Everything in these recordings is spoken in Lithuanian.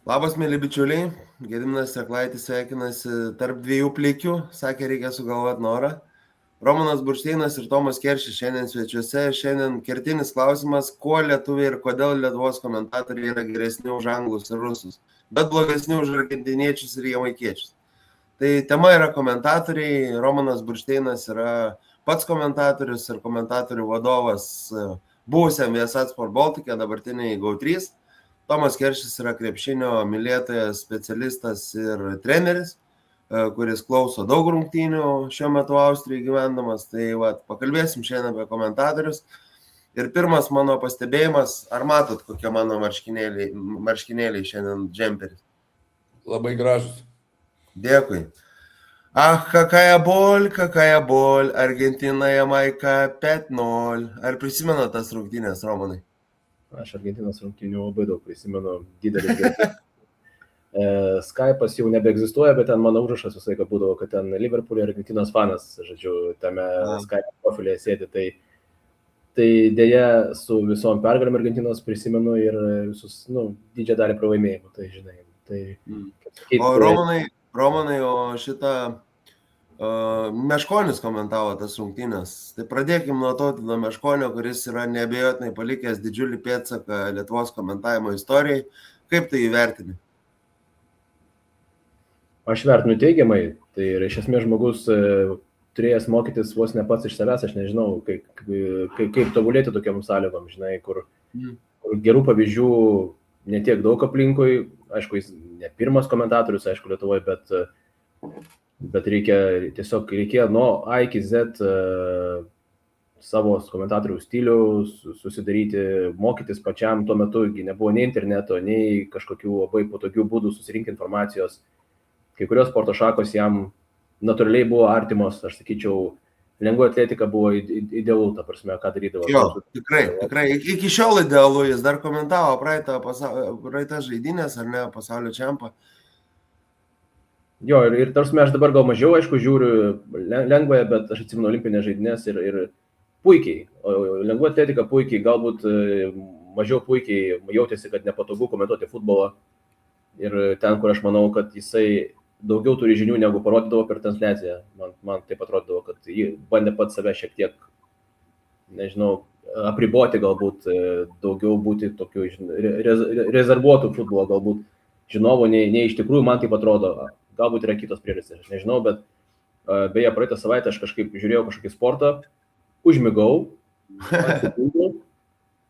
Labas, mėly bičiuliai. Gediminas Reklaitis sveikinasi tarp dviejų plikių. Sakė, reikia sugalvoti norą. Romanas Buršteinas ir Tomas Keršis šiandien svečiuose. Šiandien kertinis klausimas, kuo lietuviai ir kodėl Lietuvos komentatoriai yra geresni už anglus ir rusus, bet blogesni už argentiniečius ir jamaikiečius. Tai tema yra komentatoriai. Romanas Buršteinas yra pats komentatorius ir komentatorių vadovas buvusiam Viasat Sport Baltic, dabartiniai GO3. Tomas Keršis yra krepšinio mylėtojas, specialistas ir treneris, kuris klauso daug rungtynių šiuo metu Austrijoje gyvendamas. Tai pakalbėsim šiandien apie komentatorius. Ir pirmas mano pastebėjimas, ar matot, kokie mano marškinėliai šiandien džemperis? Labai gražus. Dėkui. Какая боль, Argentina, Jamaika 5-0. Ar prisimena tas rungtynės, Romanai? Aš Argentinos rungtynių labai daug prisimenu, didelis gerbėjas. Skype'as jau nebeegzistuoja, bet ten mano užrašas visą laiką būdavo, kad ten Liverpool'o Argentinos fanas, žodžiu, tame Skype profilėje sėdi. Tai dėja su visom pergalėm Argentinos prisimenu ir visus, didžią dalį pralaimėjimų, tai žinai. O Romanai, o šitą Meškonis komentavo tas rungtynės. Tai pradėkime nuo Tautvydo Meškonio, kuris yra neabejotinai palikęs didžiulį pėdsaką Lietuvos komentavimo istorijai. Kaip tai įvertini? Aš vertinu teigiamai. Tai yra iš esmės žmogus turėjęs mokytis vos ne pats iš savęs. Aš nežinau, kaip tobulėti tokiam sąlygom, žinai, kur gerų pavyzdžių netiek daug aplinkui. Aišku, jis ne pirmas komentatorius, aišku, Lietuvoje, bet reikėjo nuo A iki Z savo komentatorių stilių susidaryti, mokytis pačiam. Tuo metu nebuvo nei interneto, nei kažkokių labai patogių būdų susirinkti informacijos. Kai kurios sporto šakos jam natūraliai buvo artimos, aš sakyčiau, lengvoji atletika buvo idealu, ta prasme, ką darydavo. Jo, tikrai. Iki šiol idealu, jis dar komentavo praeitą žaidynės, ar ne, pasaulio čempą. Jo, ir tarsi aš dabar gal mažiau, aišku, žiūriu lengvąją, bet aš atsimenu olimpinės žaidynės ir puikiai. O lengva atletika puikiai, galbūt mažiau puikiai jautėsi, kad nepatogu komentuoti futbolą. Ir ten, kur aš manau, kad jisai daugiau turi žinių, negu parodydavo per transliaciją. Man taip atrodydavo, kad jį bandė pats save šiek tiek, nežinau, apriboti galbūt, daugiau būti tokiu rezervuotų futbolo galbūt žinovų, nei iš tikrųjų man taip atrodo. Galbūt yra kitos priežastys, aš nežinau, bet beje, praeitą savaitę aš kažkaip žiūrėjau kažkokį sportą, užmigau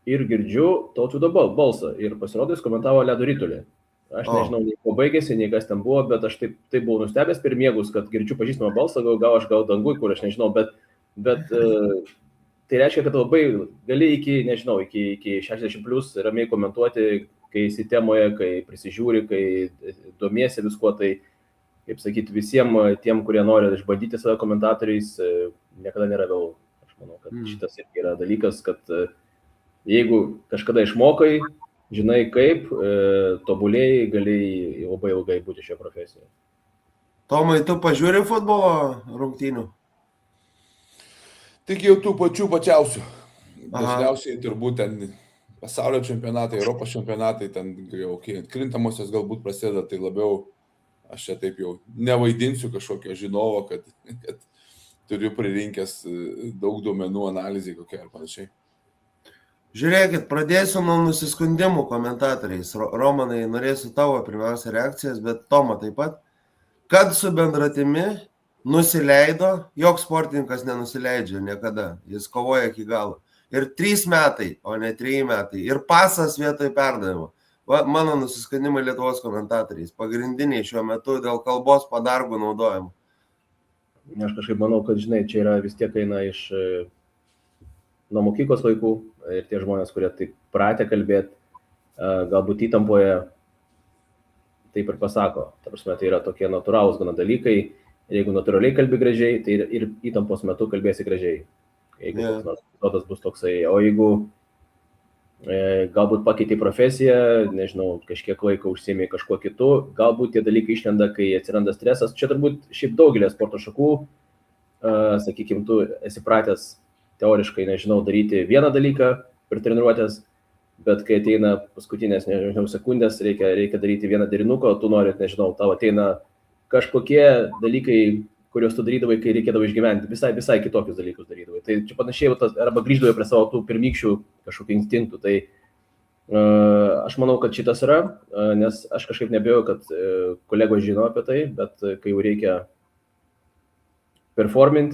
ir girdžiu Tautvydo balsą ir pasirodo jis komentavo ledo ritulį. Aš nežinau, nei ko baigėsi, nei kas ten buvo, bet aš taip buvau nustebęs per miegus, kad girdžiu pažįstamą balsą, gal dangui, kur aš nežinau, bet tai reiškia, kad labai gali iki 60+ ramiai komentuoti, kai esi temoje, kai prisižiūri, kai domiesi viskuo, tai kaip sakyti, visiems tiem, kurie nori išbandyti save komentatoriais, niekada nėra vėlu. Aš manau, kad šitas irgi yra dalykas, kad jeigu kažkada išmokai, žinai kaip, tobulėjai, gali labai ilgai būti šioje profesijoje. Tomai, tu pažiūri futbolo rungtynių? Tik jau tų pačiausių. Dažniausiai turbūt ten pasaulio čempionatai, Europos čempionatai, ten jau krintamosios galbūt prasideda, tai labiau aš čia taip jau nevaidinsiu kažkokio žinovo, kad turiu pririnkęs daug duomenų analizai kokia ar panašiai. Žiūrėkit, pradėsiu nuo nusiskundimų komentatoriais. Romanai, norėsiu tavo pirmiausia reakcijas, bet Toma taip pat. Kad su bendratimi nusileido, joks sportininkas nenusileidžia niekada. Jis kovoja iki galo. Ir 3 metai, o ne 3 metai. Ir pasas vietoj perdavimo. Mano nusiskundimai Lietuvos komentatoriais. Pagrindiniai šiuo metu dėl kalbos padargų naudojimo. Aš kažkaip manau, kad, žinai, čia yra vis tiek eina iš nuo mokyklos laikų ir tie žmonės, kurie taip pratę kalbėti, galbūt įtampoje taip ir pasako. Ta prasme, tai yra tokie natūralūs gana dalykai. Ir jeigu natūraliai kalbi gražiai, tai ir įtampos metu kalbėsi gražiai. Jeigu epizodas bus toksai. O jeigu galbūt pakeitė profesiją, nežinau, kažkiek laiko užsiėmė kažkuo kitu, galbūt tie dalykai išlenda, kai atsiranda stresas. Čia turbūt šiaip daugelė sporto šakų, sakykime, tu esi pratęs teoriškai, nežinau, daryti vieną dalyką per treniruotės, bet kai ateina paskutinės, nežinau, sekundės, reikia daryti vieną derinuką, o tu nori, nežinau, tau ateina kažkokie dalykai, kuriuos tu darydavai, kai reikėdavo išgyventi, visai kitokius dalykus darydavai. Tai čia panašiai, arba grįždavai prie savo tų pirmykščių kažkokių instinktų. Tai aš manau, kad šitas yra, nes aš kažkaip nebėjau, kad kolegos žino apie tai, bet kai jau reikia performint,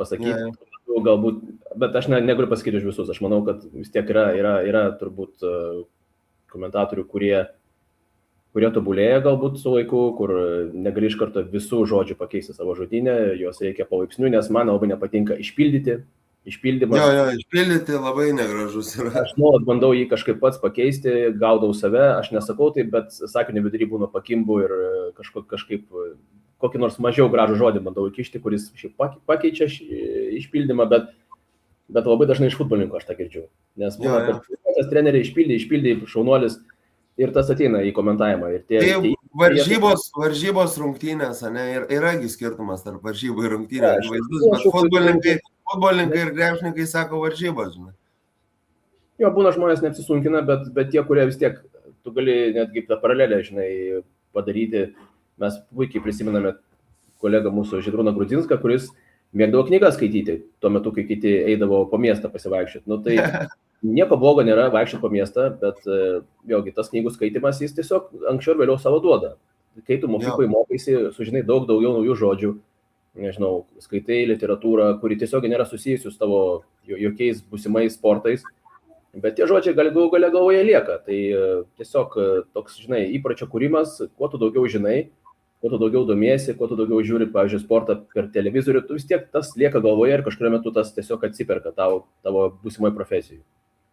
pasakyti, galbūt, bet aš negaliu pasakyti už visus. Aš manau, kad vis tiek yra turbūt komentatorių, kurie tobulėja galbūt su laiku, kur negali iš karto visų žodžių pakeisti savo žodinę, juos reikia palaipsniui, nes man labai nepatinka išpildymas. Išpildyti labai negražus yra. Aš nuolat bandau jį kažkaip pats pakeisti, gaudau save, aš nesakau tai, bet sakinio vidury būna pakimbu ir kažkaip kokį nors mažiau gražų žodį bandau įkišti, kuris šiaip pakeičia išpildymą, bet labai dažnai iš futbolininkų aš tą girdžiu. Nes būna, kad treneriai išpildė šaunuolis ir tas ateina į komentavimą. Ir varžybos rungtynės, ne, yragi skirtumas tarp varžybų ir rungtynės. Bet futbolininkai ir krepšininkai sako varžybos, žinai. Jo, būna žmonės neapsisunkina, bet tie, kurie vis tiek, tu gali netgi tą paralelę, žinai, padaryti. Mes puikiai prisimename kolegą mūsų Žydrūną Grudzinską, kuris mėgdavo knygas skaityti tuo metu, kai kiti eidavo po miestą pasivaikščioti. Nu, tai nieko blogo nėra vaikščioti po miestą, bet vėlgi tas knygų skaitimas jis tiesiog anksčiau ir vėliau savo duoda. Kai tu mokykloje mokaisi, sužinai daug daugiau naujų žodžių, nežinau, skaitai literatūrą, kuri tiesiog nėra susijusi su tavo jokiais būsimais sportais, bet tie žodžiai gale galvoje lieka. Tai tiesiog toks, žinai, įpročio kūrimas, kuo tu daugiau žinai, kuo tu daugiau domiesi, kuo tu daugiau žiūri, pavyzdžiui, sportą per televizorių, tu vis tiek tas lieka galvoje ir kažkuriuo metu tas tiesiog atsiperka tavo būsimoje profesijoje.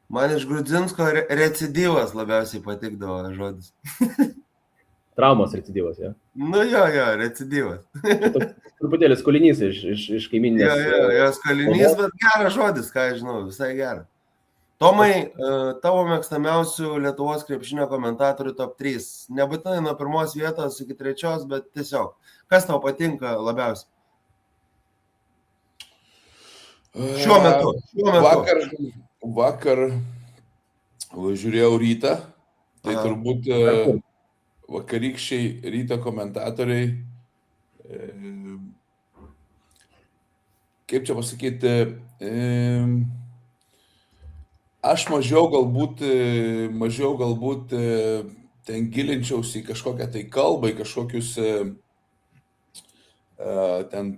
Man iš Grudzinsko recidyvas labiausiai patikdavo žodis. Traumos recidyvas, ja? Nu jo, recidyvas. Truputėlį skolinys iš kaiminės. Jo, skolinys, bet geras žodis, ką aš žinau, visai geras. Tomai, tavo mėgstamiausių Lietuvos krepšinio komentatorių top 3. Nebūtinai nuo 1 vietos iki 3, bet tiesiog. Kas tau patinka labiausiai? Šiuo metu. Vakar žiūrėjau Rytą, tai turbūt vakarykščiai Ryto komentatoriai, kaip čia pasakyti, aš mažiau galbūt ten gilinčiausi į kažkokią tai kalbą, į kažkokius ten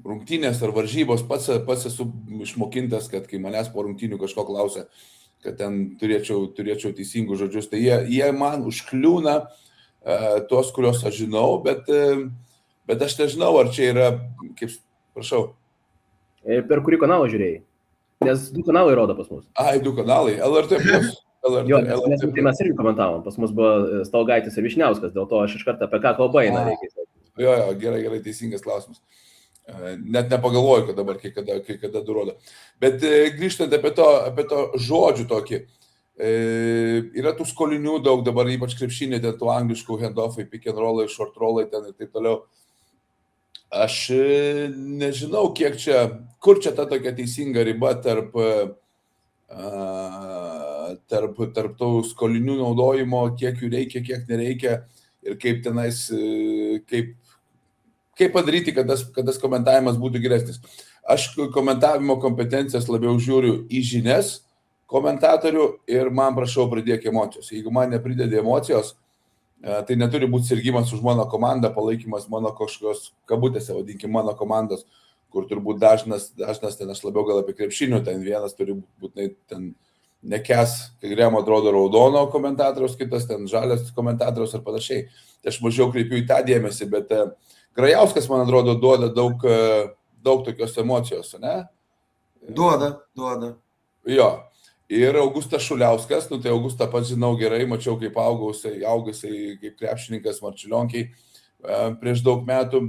rungtynės ar varžybos, pats esu išmokintas, kad kai manęs po rungtynių kažko klausia, kad ten turėčiau teisingus žodžius, tai jie man užkliūna tuos, kuriuos aš žinau, bet aš nežinau, ar čia yra, kaip, prašau. Per kurį kanalą žiūrėjai? Nes 2 kanalai rodo pas mus. 2 kanalai, LRT+. Jo, nes mes irgi komentavom, pas mus buvo Stalgaitis ir Višniauskas, dėl to aš iš karto apie ką kalba eina reikia. Jo, gerai, teisingas klausimas. Net nepagalvoju, kad dabar kai kada durodo. Bet grįžtant apie to žodžių tokį, yra tų skolinių daug dabar, ypač krepšinė, ten tų angliškų handoffai, pick and rollai, short rollai ten ir taip toliau. Aš nežinau, kur čia ta tokia teisinga riba tarp tų skolinių naudojimo, kiek jų reikia, kiek nereikia ir kaip tenais, kaip padaryti, kad tas komentavimas būtų geresnis. Aš komentavimo kompetencijas labiau žiūriu į žinias komentatorių ir man, prašau, pridėk emocijos. Jeigu man nepridėdė emocijos, tai neturi būti sirgimas už mano komandą, palaikymas mano kažkokios kabutėse, vadinkim, mano komandos, kur turbūt dažnas ten aš labiau gal apie krepšinių, ten vienas turi būtinai ten nekes, kai Gremo atrodo raudono komentatoriaus, kitas ten žalias komentatoriaus ir panašiai. Tai aš mažiau kreipiu į tą dėmesį, bet Grajauskas, man atrodo, duoda daug tokios emocijos, ne? Duoda. Jo. Ir Augustas Šuliauskas, tai Augustą pats žinau gerai, mačiau kaip augusiai kaip krepšininkas Marčiulionkiai prieš daug metų,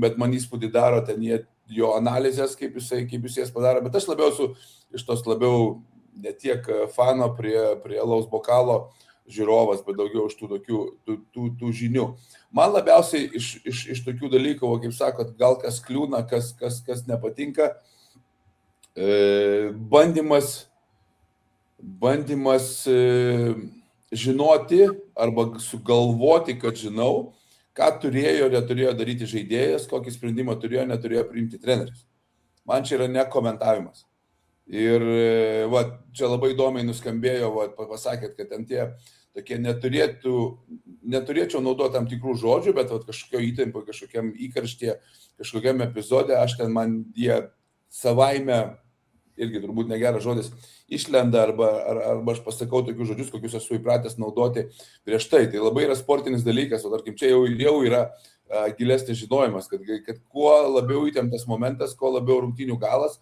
bet man įspūdį daro ten jo analizės, kaip jis jas padaro, bet aš labiau esu iš tos labiau ne tiek fano prie alaus bokalo žiūrovas, bet daugiau iš tų žinių. Man labiausiai iš tokių dalykų, kaip sakot, gal kas kliūna, kas nepatinka, bandymas bandymas žinoti arba sugalvoti, kad žinau, ką turėjo ir neturėjo daryti žaidėjas, kokį sprendimą turėjo, neturėjo priimti treneris. Man čia yra ne komentavimas. Ir va, čia labai įdomiai nuskambėjo, va, pasakėt, kad ten tie tokie neturėčiau naudoti tam tikrų žodžių, bet va, kažkokio įtampo, kažkokiam įkarštyje, kažkokiam epizode, aš ten man jie savaime, irgi turbūt negeras žodis, išlenda arba aš pasakau tokius žodžius, kokius esu įpratęs naudoti prieš tai. Tai labai yra sportinis dalykas, o tarkim, čia jau yra gilesnis žinojimas, kad kuo labiau įtemptas momentas, kuo labiau rungtynių galas,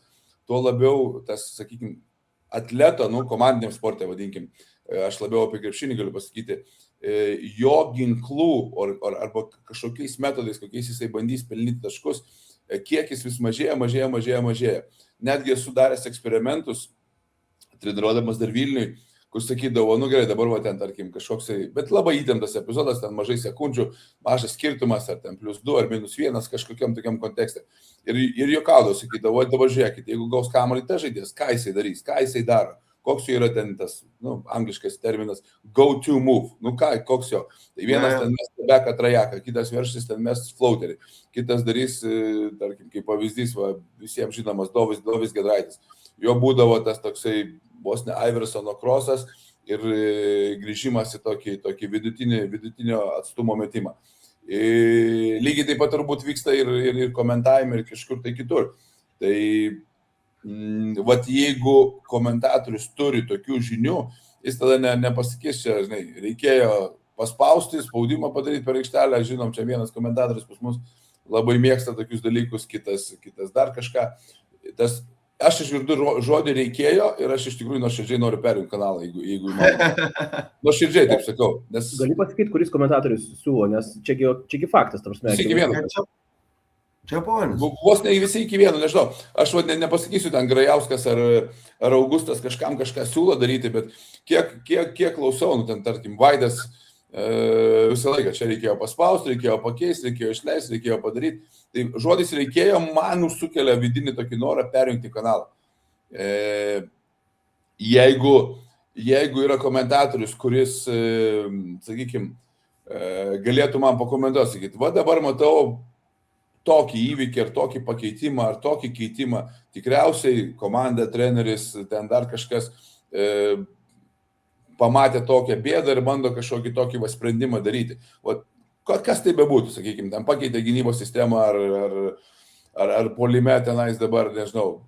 tuo labiau tas, sakykime, atleto, komandiniam sportė vadinkim, aš labiau apie krepšinį galiu pasakyti, jo ginklų arba kažkokiais metodais, kokiais jisai bandys pelnyti taškus, kiekis vis mažėja. Netgi esu daręs eksperimentus, treniruodamas dar Vilniui, kur sakydavo, gerai, dabar va ten, tarkim, kažkoks, bet labai įtemptas epizodas, ten mažai sekundžių, mažas skirtumas, ar ten +2 ar -1 kažkokiam tokiam kontekste. Ir juokaudavo, sakydavo, dabar žiūrėkite, jeigu gaus kamuolį tas žaidėjas, ką jisai darys, ką jisai daro, koks jo yra ten tas, angliškas terminas, go to move, koks jo. Tai vienas ten mes beką trajeką, kitas verštis ten mes floaterį, kitas darys, tarkim, kaip pavyzdys, va, visiems žinomas Dovis Gedraitis. Jo būdavo tas toksai vos ne Iversono krosas ir grįžimas į tokį vidutinio atstumo metimą. Lygiai taip pat turbūt vyksta ir komentavime, ir kažkur tai kitur. Tai vat jeigu komentatorius turi tokių žinių, jis tada nepasakys, čia, žinai, reikėjo paspausti, spaudimą padaryti per aikštelę, žinom, čia vienas komentatorius pas mus labai mėgsta tokius dalykus, kitas dar kažką. Aš išgirdu žodį reikėjo ir aš iš tikrųjų nuoširdžiai noriu perjungti kanalą, jeigu įmanoma. Nuoširdžiai taip sakau. Gali pasakyti, kuris komentatorius siūlo, nes čiagi faktas, tarsi mes. Iki vieno. Čia ponis. Vos ne visi iki vieno, nežinau. Aš nepasakysiu ten Grajauskas ar Augustas kažką siūlo daryti, bet kiek klausau, ten tarkim, Vaidas visą laiką čia reikėjo paspausti, reikėjo pakeisti, reikėjo išleisti, reikėjo padaryti. Tai žodis reikėjo, man sukelia vidinį tokį norą perjungti kanalą. Jeigu yra komentatorius, kuris, sakykime, galėtų man pakomentuoti, sakyti, va dabar matau tokį įvykį, ar tokį pakeitimą, ar tokį keitimą, tikriausiai komanda, treneris, ten dar kažkas pamatė tokią bėdą ir bando kažkokį tokį sprendimą daryti. O kas tai bebūtų, sakykime, ten pakeitė gynybos sistemą ar puolime tenais dabar, nežinau,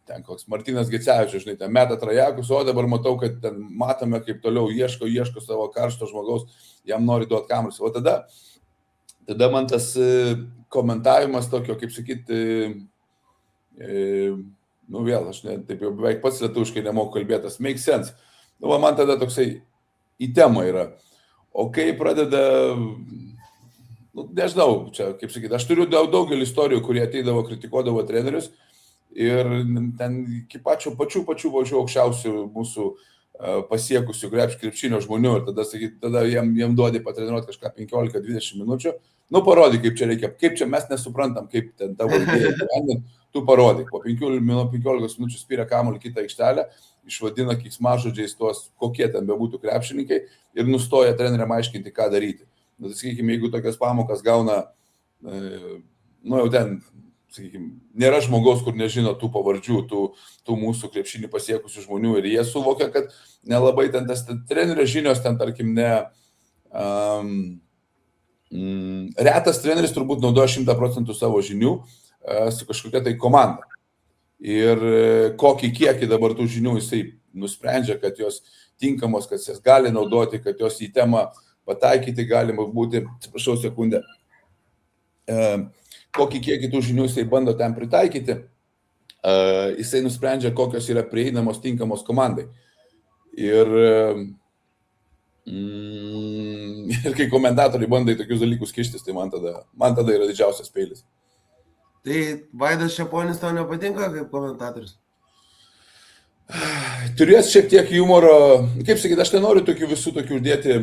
ten koks Martynas Gecevičius, žinai, ten meta trajekus, o dabar matau, kad ten matome, kaip toliau ieško savo karšto žmogaus, jam nori duoti kamuolį. O tada man tas komentavimas tokio, kaip sakyti, vėl, aš taip jau beveik pats lietuviškai nemoku kalbėti, tas make sense. Man tada toksai į temą yra. O kai pradeda, nežinau, čia, kaip sakyti, aš turiu daugelį istorijų, kurie ateidavo, kritikuodavo trenerius ir ten iki pačių aukščiausių mūsų pasiekusių krepšinio žmonių ir tada jam duodi patreniruoti kažką 15-20 minučių. Parodyk, kaip čia reikia, kaip čia mes nesuprantam, kaip ten tavo idėja gyvenant, tu parodyk. Po 15 minučių spyrė kamuolį kitą aikštelę, išvadina keiksmažodžiais tuos, kokie ten bebūtų krepšininkai ir nustoja treneriam aiškinti, ką daryti. Sakykime, jeigu tokias pamokas gauna, jau ten, sakykime, nėra žmogaus, kur nežino tų pavardžių, tų mūsų krepšinį pasiekusių žmonių ir jie suvokia, kad nelabai ten tas trenerio žinios ten, tarkim, retas treneris turbūt naudoja 100% savo žinių su kažkokia tai komanda. Ir kokį kiekį dabar tų žinių jisai nusprendžia, kad jos tinkamos, kad jas gali naudoti, kad jos į temą pataikyti galima būti, atsiprašau sekundę, kokį kiekį tų žinių jisai bando ten pritaikyti, jisai nusprendžia, kokios yra prieinamos tinkamos komandai. Ir kai komentatoriai bando į tokius dalykus kištis, tai man tada yra didžiausias peilis. Tai Vaidas Čeponis tau nepatinka kaip komentatorius? Turės šiek tiek humoro, kaip sakyti, aš nenoriu visų tokių dėti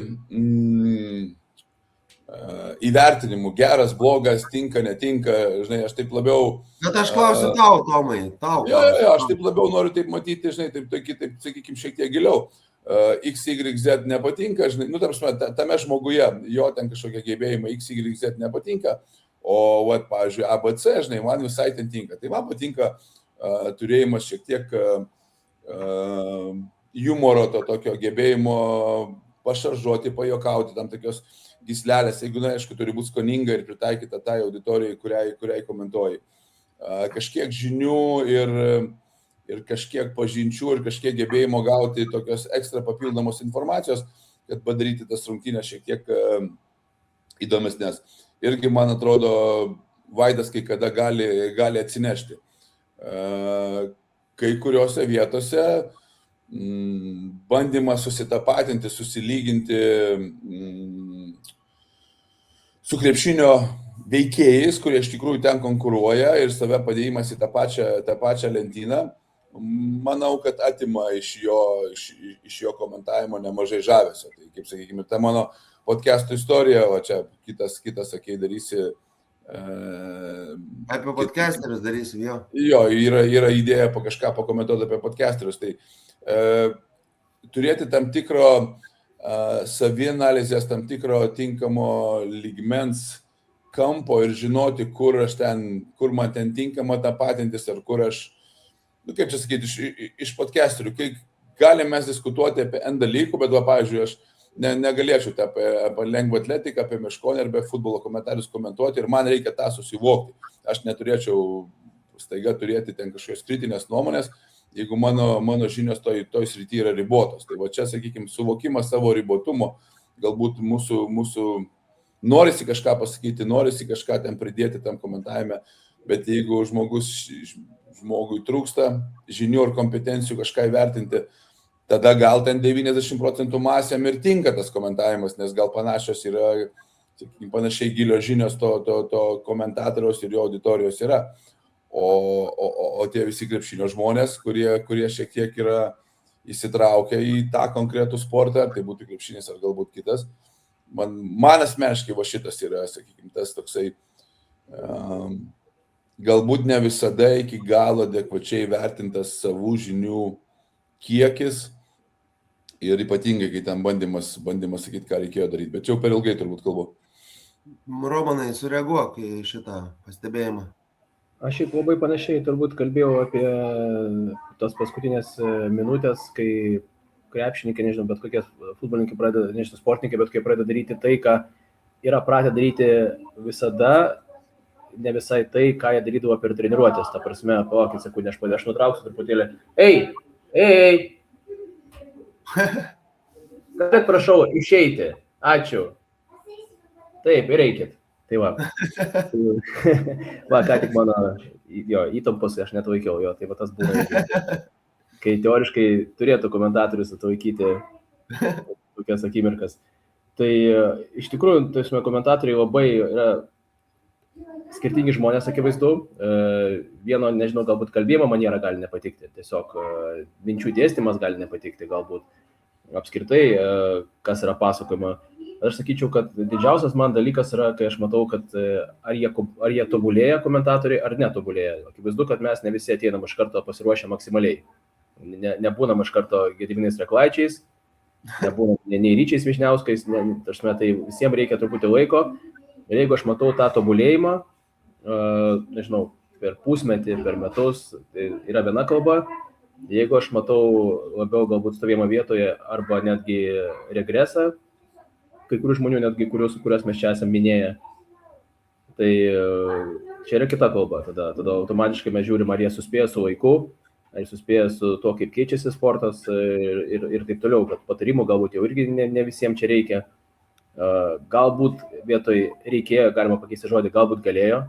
įvertinimų, geras, blogas, tinka, netinka, žinai, aš taip labiau... Bet aš klausiu tau, Tomai, tau. Jo, aš taip labiau noriu taip matyti, žinai, taip sakykime, šiek tiek giliau. XYZ nepatinka, žinai, nu, tarsi, tame žmoguje, jo ten kažkokie gebėjimai XYZ nepatinka, o, vat, pavyzdžiui, ABC, žinai, man visai ten tinka. Tai man patinka turėjimas šiek tiek humoro, to tokio gebėjimo pašaržuoti, pajokauti, tam tokios gyslelės, jeigu, na, aišku, turi būti skoninga ir pritaikyta tai auditorijai, kuriai komentuoji. Kažkiek žinių ir kažkiek pažinčių ir kažkiek gebėjimo gauti tokios ekstra papildomos informacijos, kad padaryti tas rungtynės šiek tiek įdomesnės. Irgi, man atrodo, Vaidas kai kada gali atsinešti. Kai kuriuose vietose bandymas susitapatinti, susilyginti su krepšinio veikėjais, kurie iš tikrųjų ten konkuruoja ir save padėjimas į tą pačią lentyną, manau, kad atima iš jo komentavimo nemažai žavesio. Tai, kaip sakykime, ta mano podcastų istorija, o čia kitas sakei, darysi... Apie podcasterius darysim, jo. Jo, yra idėja kažką pakomentuoti apie podcasterius. Tai turėti tam tikro savianalizės, tam tikro tinkamo lygmens kampo ir žinoti, kur man ten tinkama tapatintis ir kur aš, nu kaip čia sakyti, iš podcasterių, kai galim mes diskutuoti apie N dalykų, bet, pavyzdžiui, aš negalėčiau apie lengvą atletiką, apie Meškonį ar apie futbolo komentarius komentuoti ir man reikia tą susivokti. Aš neturėčiau staiga turėti ten kažkokios kritinės nuomonės, jeigu mano žinios toj srity yra ribotos. Tai va čia, sakykime, suvokimas savo ribotumo, galbūt mūsų norisi kažką pasakyti, norisi kažką ten pridėti tam komentavime, bet jeigu žmogui trūksta žinių ir kompetencijų kažką įvertinti, tada gal ten 90% masėm ir tinka tas komentavimas, nes gal panašios yra, sakykime, panašiai gilios žinios to komentatoriaus ir jo auditorijos yra. O tie visi krepšinio žmonės, kurie šiek tiek yra įsitraukę į tą konkretų sportą, ar tai būtų krepšinis ar galbūt kitas, man asmeniškai va šitas yra, sakykime, tas toksai galbūt ne visada iki galo adekvačiai vertintas savų žinių kiekis ir ypatingai, kai ten bandymas sakyti, ką reikėjo daryti, bet čia jau per ilgai turbūt kalbu. Romanai, sureaguok į šitą pastebėjimą. Aš šiaip labai panašiai turbūt kalbėjau apie tos paskutinės minutės, kai krepšininkai, nežinau, bet kokie futbolininkai pradeda, nežinau, sportininkai, bet kai pradeda daryti tai, ką yra pratę daryti visada, ne visai tai, ką jie darydavo per treniruotės. Ta prasme, palaukit sekundę, aš nutrauksiu truputėlį. Ei! Galėt, prašau, išeiti. Ačiū. Taip, ir eikit. Tai va. Va, ką tik mano įtampos aš net vaikiau, tai va tas buvo. Kai teoriškai turėtų komentatorius atlaikyti tokias akimirkas. Tai iš tikrųjų, komentatoriai labai yra skirtingi žmonės, akivaizdu. Vieno, nežinau, galbūt kalbėjimo maniera gali nepatikti, tiesiog minčių dėstymas gali nepatikti, galbūt apskritai, kas yra pasakojama. Aš sakyčiau, kad didžiausias man dalykas yra, kai aš matau, kad ar jie tobulėja komentatoriai, ar netobulėja. Akivaizdu, kad mes ne visi ateinam iš karto pasiruošę maksimaliai. Nebūnam iš karto Gediminais Reklaičiais, nebūnam nei Ryčiais Višniauskais, tai visiems reikia truputį laiko. Ir jeigu aš matau tą tobulėjimą, nežinau, per pusmetį, per metus, tai yra viena kalba. Jeigu aš matau labiau galbūt stovėjimo vietoje arba netgi regresą, kai kurių žmonių netgi, kuriuos mes čia esame minėję, tai čia yra kita kalba. Tada automatiškai mes žiūrim, ar jie suspėja su laiku, ar jie suspėja su to, kaip keičiasi sportas ir taip toliau. Bet patarimų galbūt jau irgi ne visiems čia reikia. Galbūt vietoj reikėjo, galima pakeisti žodį, galbūt galėjo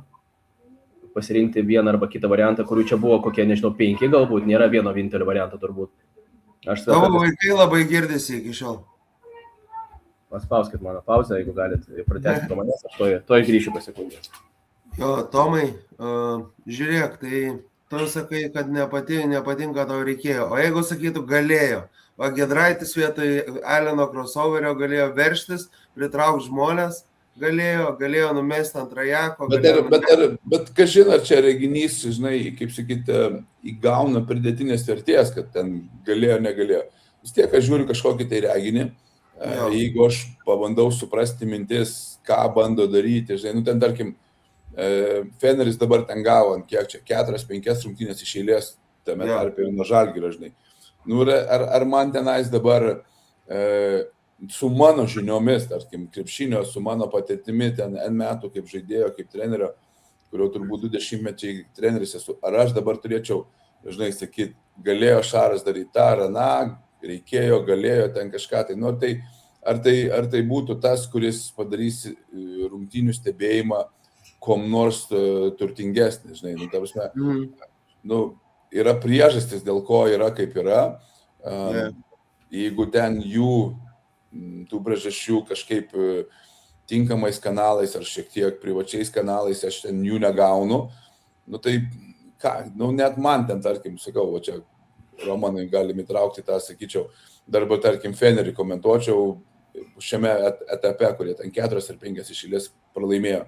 pasirinkti vieną arba kitą variantą, kurių čia buvo kokie, nežinau, 5 galbūt, nėra vieno vienintelio varianto turbūt. Tavo vaikai labai girdisi iki šiol. Paspauskit mano pauzę, jeigu galit pratęsti to manęs, aš toj grįšiu pasekundės. Jo, Tomai, žiūrėk, tai tu sakai, kad nepatinka tau reikėjo, o jeigu sakytų galėjo, o Giedraitis vietoj Aleno crossoverio galėjo verštis, pritraukti žmonės galėjo numesti ant Trajako. Bet kažin, ar čia reginys, žinai, kaip sakyti, įgauna pridėtinės vertės, kad ten galėjo, negalėjo. Vis tiek aš žiūriu kažkokį tai reginį, jeigu aš pabandau suprasti mintis, ką bando daryti, žinai, nu ten tarkim, Feneris dabar ten gavo, kiek čia, 4-5 rungtynės iš eilės, tame tarpe ir nuo Žalgirio, žinai. Nu, ar man tenais dabar su mano žiniomis, tarkim, krepšinio, su mano patirtimi ten N metų kaip žaidėjo, kaip trenerio, kurio turbūt 20 mečiai treneris esu, ar aš dabar turėčiau, žinai, sakyti, galėjo Šaras daryti tą, ar aną, reikėjo, galėjo ten kažką, tai, nu, ar tai būtų tas, kuris padarys rungtynių stebėjimą kom nors turtingesnis, žinai, nu, ta prasme, nu, yra priežastis, dėl ko yra kaip yra, jeigu ten jų tų priežasčių kažkaip tinkamais kanalais ar šiek tiek privačiais kanalais aš ten jų negaunu, nu tai ką, nu net man ten, tarkim, sakau, o čia Romanai galim įtraukti tą, sakyčiau, darbo, tarkim, Fenerį komentuočiau šiame etape, kurie ten 4 ar 5 iš eilės pralaimėjo.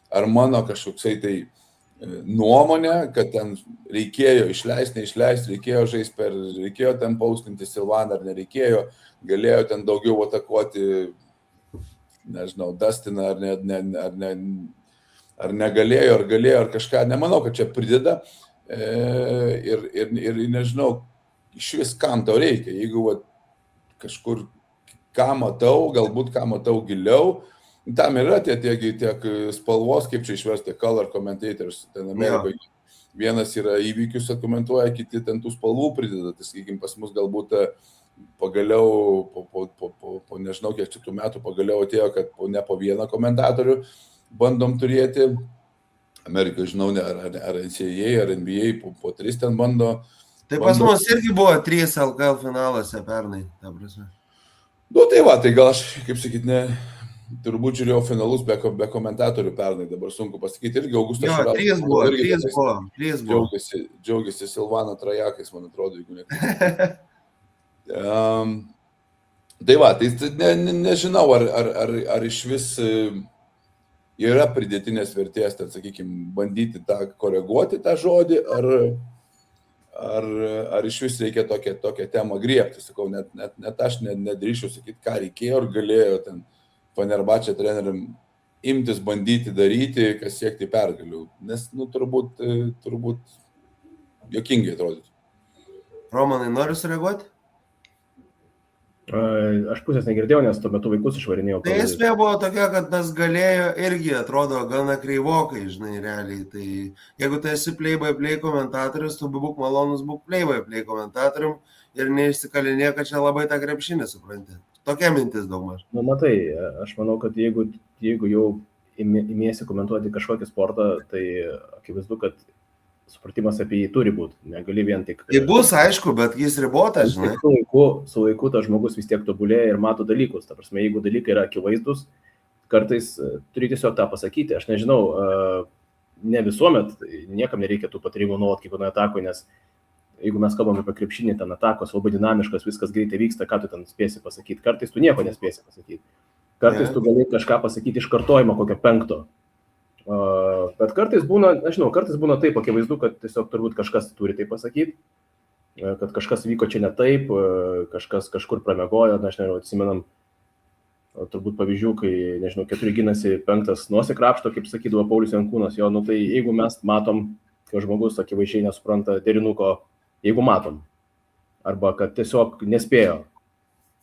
Ar mano kažkoksai tai nuomonė, kad ten reikėjo išleisti, neišleisti, reikėjo ten paustinti Silvaną ar nereikėjo, galėjo ten daugiau atakuoti, nežinau, Dustiną ar negalėjo, ar galėjo, ar kažką. Nemanau, kad čia prideda ir nežinau, iš vis kam tau reikia. Jeigu kažkur ką matau, galbūt ką matau giliau, tam yra tiek spalvos, kaip čia išversti, color commentators, ten Amerikoje. Vienas yra įvykius komentuoja, kiti ten tų spalvų prideda. Tai, sakykime, pas mus galbūt pagaliau, po nežinau kiek šitų metų, pagaliau atėjo, kad ne po vieną komentatorių bandom turėti. Amerikoje, žinau, ar NCAA, ar NBA, po 3 ten bando. Tai pas mus irgi buvo 3 LKL finaluose pernai, ta prasme. Nu, tai va, tai gal aš, kaip sakyt, turbūt žiūrėjau finalus be komentatorių pernai, dabar sunku pasakyti, irgi Augustas Šarauskas. 3 buvo. Džiaugiasi Silvano Trajakais, man atrodo, jeigu neklystu. Tai va, tai nežinau, ar iš vis yra pridėtinės vertės, ten, sakykime, bandyti tą koreguoti tą žodį, ar iš vis reikia tokią temą griebti. Sakau, net aš nedrįšiu sakyti, ką reikėjo ir galėjo ten Fenerbahčė treneriam imtis bandyti daryti, kas siekti pergalių. Nes, nu, turbūt juokingai atrodytų. Romanai, noriu sureaguoti? Aš pusės negirdėjau, nes tuo metu vaikus išvarinėjau. Tai esmė buvo tokia, kad tas galėjo irgi atrodo gana kreivokai, žinai, realiai. Tai jeigu tu esi play-by-play komentatorius, tu būk malonus, būk play-by-play komentatorium ir neišsikalinė, kad čia labai tą krepšinį supranti. Tokia mintis daugmaž. Nu, matai, aš manau, kad jeigu jau imiesi komentuoti kažkokį sportą, tai akivaizdu, kad supratimas apie jį turi būti. Negali vien tik... Tai bus, aišku, bet jis ribotas, žinai. Su laiku tas žmogus vis tiek tobulėja ir mato dalykus. Ta prasme, jeigu dalykai yra akivaizdus, kartais turi tiesiog tą pasakyti. Aš nežinau, ne visuomet, niekam nereikia tų patarimų nuolat kiekvienoje atakoje, nes jeigu mes kalbame apie krepšinį, ten atakos labai dinamiškas, viskas greitai vyksta, ką tu ten spėsi pasakyti. Kartais tu nieko nespėsi pasakyti. Kartais tu gali kažką pasakyti iš kartojimo kokio 5. Bet kartais būna, nežinau, kartais būna taip akivaizdu, kad tiesiog turbūt kažkas turi tai pasakyti, kad kažkas vyko čia ne taip, kažkas kažkur pramiegojo, nežinau, atsimenam turbūt pavyzdžių, kai, nežinau, 4 ginasi, 5 nusikrapšto, kaip sakydavo Paulius Jankūnas, jo, nu tai jeigu mes matom, kad žmogus akivaizdžiai nesupranta derinuko, jeigu matom, arba kad tiesiog nespėjo,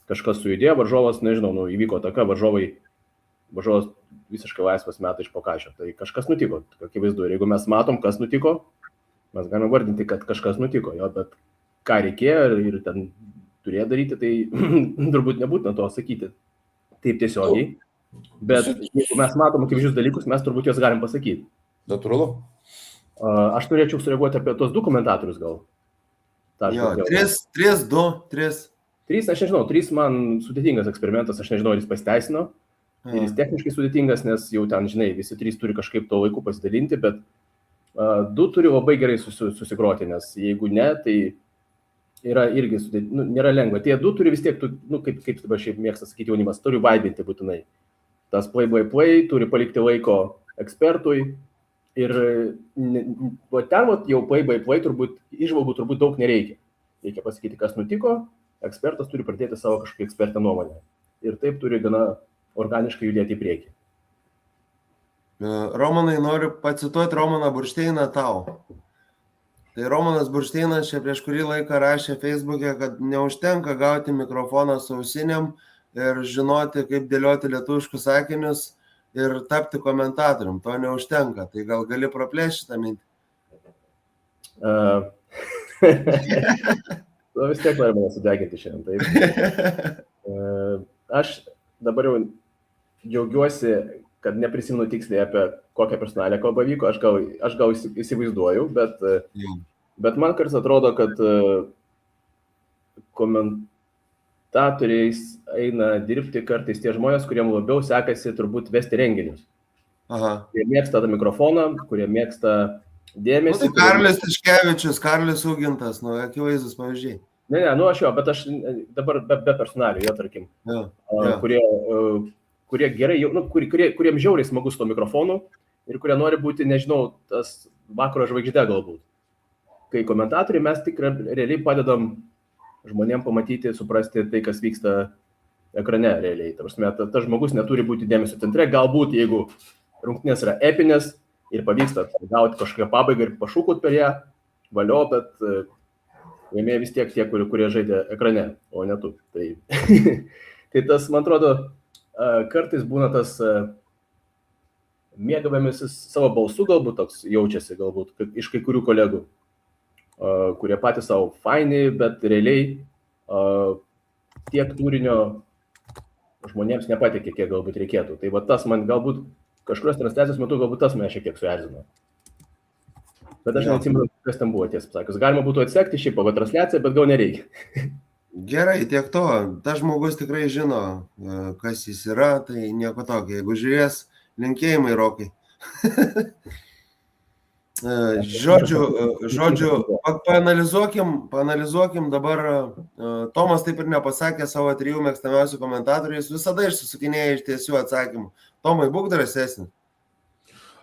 kažkas sujudėjo, varžovas, nežinau, nu, įvyko ataka, varžovas visiškai laisvas meta iš po kašio. Tai kažkas nutiko, akivaizdu. Ir jeigu mes matom, kas nutiko, mes galime vardinti, kad kažkas nutiko. Jo, bet ką reikėjo ir ten turėjo daryti, tai turbūt nebūtina to sakyti taip tiesiogiai. Bet jeigu mes matom akivaizdžius dalykus, mes turbūt juos galim pasakyti. Natūralu. Aš norėčiau sureaguoti apie tos 2 komentatorius gal. Jo, 3, 3, aš nežinau, 3 man sudėtingas eksperimentas, aš nežinau, ar jis pasiteisino. Ir jis techniškai sudėtingas, nes jau ten, žinai, visi 3 turi kažkaip to laiku pasidalinti, bet 2 turi labai gerai susigroti, nes jeigu ne, tai yra irgi nėra lengva. Tie 2 turi vis tiek, kaip dabar šiaip mėgsta sakyti jaunimas, turi vaibinti būtinai. tas play turi palikti laiko ekspertui ir ten jau play turbūt įžvalgų turbūt daug nereikia. Reikia pasakyti, kas nutiko, ekspertas turi pradėti savo kažkokį ekspertą nuomonę. Ir taip turi gana organiškai judėti į priekį. Romanai, noriu pacituoti Romaną Buršteiną tau. Tai Romanas Buršteinas čia prieš kurį laiką rašė Facebook'e, kad neužtenka gauti mikrofoną su ausinėm ir žinoti, kaip dėlioti lietuviškus sakinius ir tapti komentatorium. To neužtenka. Tai gal gali praplėšti šitą mintį? Vis tiek nori mane sudeginti šiandien. Taip. Aš dabar jau džiaugiuosi, kad neprisimenu tiksliai apie kokią personalią kalbą vyko. Aš gal įsivaizduoju, bet man kartais atrodo, kad komentatoriais eina dirbti kartais tie žmonės, kuriem labiau sekasi turbūt vesti renginius. Kurie mėgsta tą mikrofoną, kurie mėgsta dėmesį. Tai Karlis Tiškevičius, Karlis Ugintas, akivaizdus pavyzdžiai. Ne, aš bet aš dabar be personalių, jie tarkim, kurie gerai, kuriems žiauriai smagus to mikrofonu ir kurie nori būti, nežinau, tas vakaro žvaigždė galbūt. Kai komentatoriai mes tik realiai padedam žmonėm pamatyti, suprasti tai, kas vyksta ekrane realiai. Tas žmogus neturi būti dėmesio centre, galbūt jeigu rungtynės yra epinės ir pavyksta gauti kažkokią pabaigą ir pašūkut per ją, valio, bet laimėjo vis tiek tie, kurie žaidė ekrane, o ne tu. Tai tas, man atrodo, kartais būna tas mėgavimasis savo balsu galbūt toks jaučiasi galbūt iš kai kurių kolegų, kurie patys savo faini, bet realiai tiek turinio žmonėms nepatikė, kiek galbūt reikėtų. Tai va tas man galbūt kažkurios transliacijos metu galbūt tas mane šiek tiek suerzino. Bet aš neatsimenu, kas ten buvo, tiesą pasakius. Galima būtų atsekti šį pavo transliaciją, bet gal nereikia. Gerai, tiek to. Tas žmogus tikrai žino, kas jis yra, tai nieko tokio. Jeigu žiūrės, linkėjimai Rokai. Žodžiu, paanalizuokim dabar. Tomas taip ir nepasakė savo 3 mėgstamiausių komentatorių, jis visada išsisukinėja iš tiesių atsakymų. Tomai, būk drąsesnis.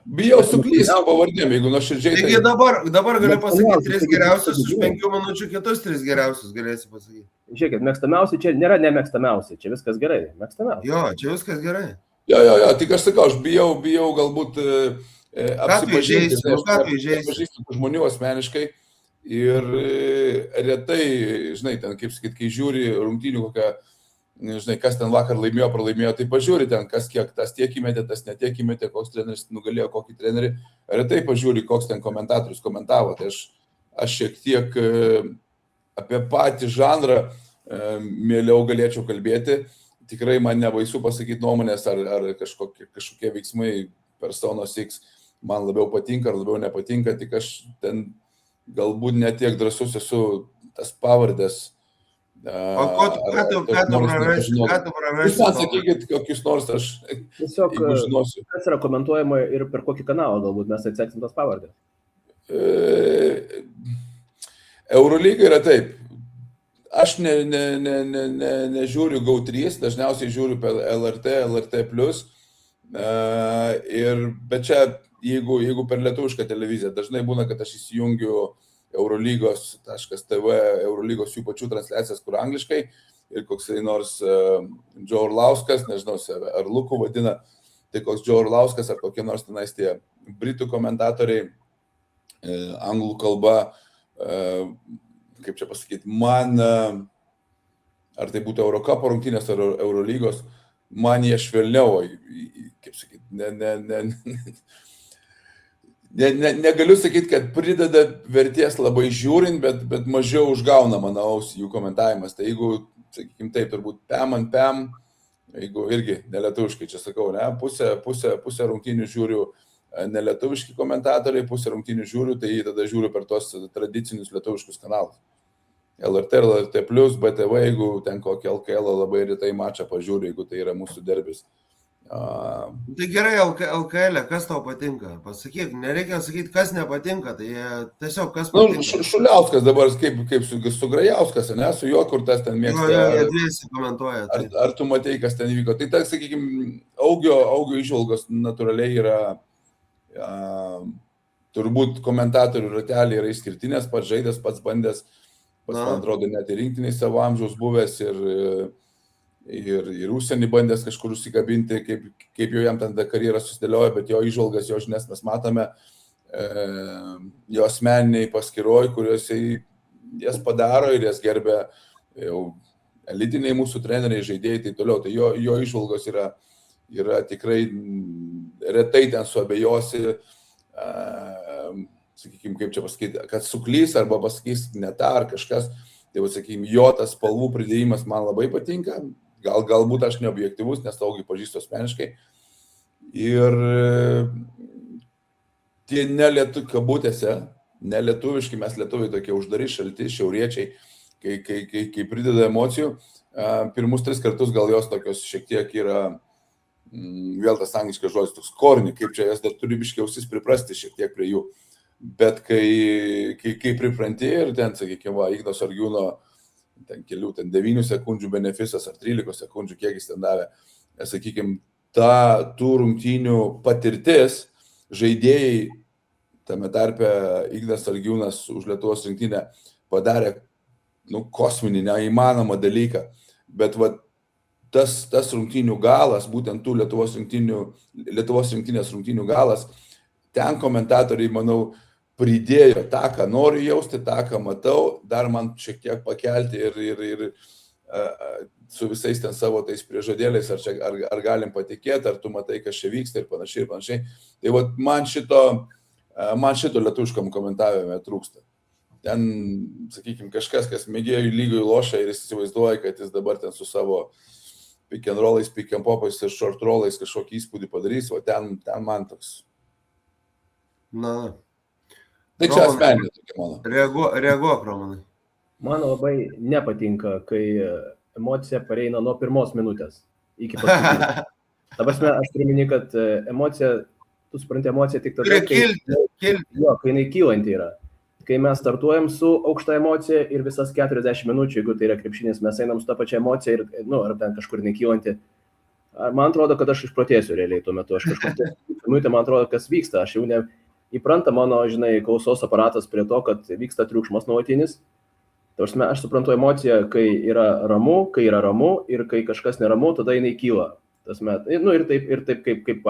Bijau suklysti pavardėm, jeigu nuoširdžiai. Taigi dabar gali pasakyti 3 geriausius, už 5 minučių kitus 3 geriausius galėsi pasakyti. Žiūrėkit, mėgstamiausi čia nėra nemėgstamiausi, čia viskas gerai, mėgstamiausi. Jo, čia viskas gerai. Jo, tik aš sakau, aš bijau galbūt apsipažįsti žmonių asmeniškai ir retai, žinai, ten, kaip sakyt, kai žiūri rungtynių kokią, žinai, kas ten vakar laimėjo, pralaimėjo, tai pažiūri ten, kas kiek, tas tiek įmetė, tas netiek įmetė, koks treneris nugalėjo kokį trenerį, retai pažiūri, koks ten komentatorius komentavo, tai aš šiek tiek apie patį žanrą mieliau galėčiau kalbėti, tikrai man nebaisu pasakyti nuomonės, ar kažkokie veiksmai Personos X man labiau patinka, ar labiau nepatinka, tik aš ten galbūt netiek drąsus esu tas pavardės. O ką tu prarasti? Jūs man sakykit, kokius nors aš žinosiu. Kas yra komentuojama ir per kokį kanalą galbūt mes atseksim tas pavardės? Eurolyga yra taip. Aš nežiūriu GO3, dažniausiai žiūriu per LRT+. Bet čia, jeigu per lietuvišką televiziją, dažnai būna, kad aš įsijungiu Eurolygos.tv, Eurolygos jų pačių transliacijas, kur angliškai, ir koksai nors Joe Orlauskas, nežinau, ar Luku vadina, tai koks Joe Orlauskas, ar kokie nors tenais tie britų komentatoriai, anglų kalba, kaip čia pasakyti, man, ar tai būtų Eurocupo rungtynės ar Eurolygos, man jie švelniau, kaip sakyti, negaliu sakyti, kad prideda vertės labai žiūrint, bet mažiau užgauna, manau, jų komentavimas. Tai jeigu, sakykime taip, turbūt pem, jeigu irgi nelietuviškai čia sakau, ne, pusę rungtynių žiūriu nelietuviški komentatoriai, pusę rungtynių žiūriu, tai tada žiūriu per tos tradicinius lietuviškus kanalus. LRT, LRT+, BTV, jeigu ten kokį LKL labai retai mačą pažiūriu, jeigu tai yra mūsų derbis. Tai gerai, LKL, kas tau patinka? Pasakyk, nereikia sakyti, kas nepatinka, tai tiesiog kas patinka. Šuliauskas dabar, kaip su Grajauskas, ne, su juo, kur tas ten mėgsta. Dviesi komentuoja. Ar tu matei, kas ten įvyko? Tai, sakykime, Augio įžvalgos natūraliai yra, turbūt komentatorių ratelį yra išskirtinės, pats žaidęs, pats bandęs, man atrodo, net ir rinktiniai savo amžiaus buvęs ir užsienį bandęs kažkur užsikabinti, kaip jau jam ten ta karjera susidėlioja, bet jo įžvalgas, jo žinias mes matome, jo asmeniniai paskiroj, kuriuose jas padaro ir jas gerbia jau elitiniai mūsų treneriai, žaidėjai, tai toliau. Tai jo įžvalgos yra tikrai retai ten suabejosi, sakykime, kaip čia pasakyti, kad suklys arba pasakys ne tą ar kažkas. Tai, sakykime, jo tas spalvų pridėjimas man labai patinka. Galbūt aš neobjektyvus, nes Augį pažįstu asmeniškai. Ir tie kabutėse, nelietuviški, mes lietuviai tokie uždari, šalti, šiauriečiai, kai prideda emocijų, pirmus 3 kartus gal jos tokios šiek tiek yra, vėl tas angliškas žodis, toks korni, kaip čia jas dar turi biškiausis priprasti šiek tiek prie jų. Bet kai pripranti ir ten, sakykime, Igno Sargiūno ten 9 sekundžių benefisas ar 13 sekundžių, kiek jis ten davė, sakykime, tų rungtynių patirtis, žaidėjai, tame tarpe Ignas Sargiūnas už Lietuvos rinktinę padarė kosminį, neįmanomą dalyką, bet tas rungtynių galas, būtent tų Lietuvos rinktinės rungtynių galas, ten komentatoriai, manau, pridėjo tą, ką noriu jausti, tą, ką matau, dar man šiek tiek pakelti ir su visais ten savo tais priežadėliais, ar galim patikėti, ar tu matai, kas čia vyksta ir panašiai. Tai man šito lietuviškam komentavime trūksta. Ten, sakykime, kažkas, kas mėgėjų lygoj lošia ir jis įsivaizduoja, kad jis dabar ten su savo pick and rollais, pick and popais ir short rollais kažkokį įspūdį padarys, o ten man toks. Na. Tai čia asmeninė tokia mano. Reaguok, Romanai. Man labai nepatinka, kai emocija pareina nuo 1 minutės iki paskutinės. Ta prasme, aš turiu minį, kad emocija, tu supranti emociją tik tada, kai jinai kylanti yra. Kai mes startuojam su aukšta emocija ir visas 40 minučių, jeigu tai yra krepšinis, mes einam su tą pačią emociją ir, ar ten kažkur nekylanti. Man atrodo, kad aš išprotėsiu realiai tuo metu. Aš kažkur minutę, man atrodo, kas vyksta. Aš jau įpranta mano, klausos aparatas prie to, kad vyksta triukšmas nuolatinis. Aš suprantu emociją, kai yra ramu ir kai kažkas neramu, tada jinai kyla. Ir taip kaip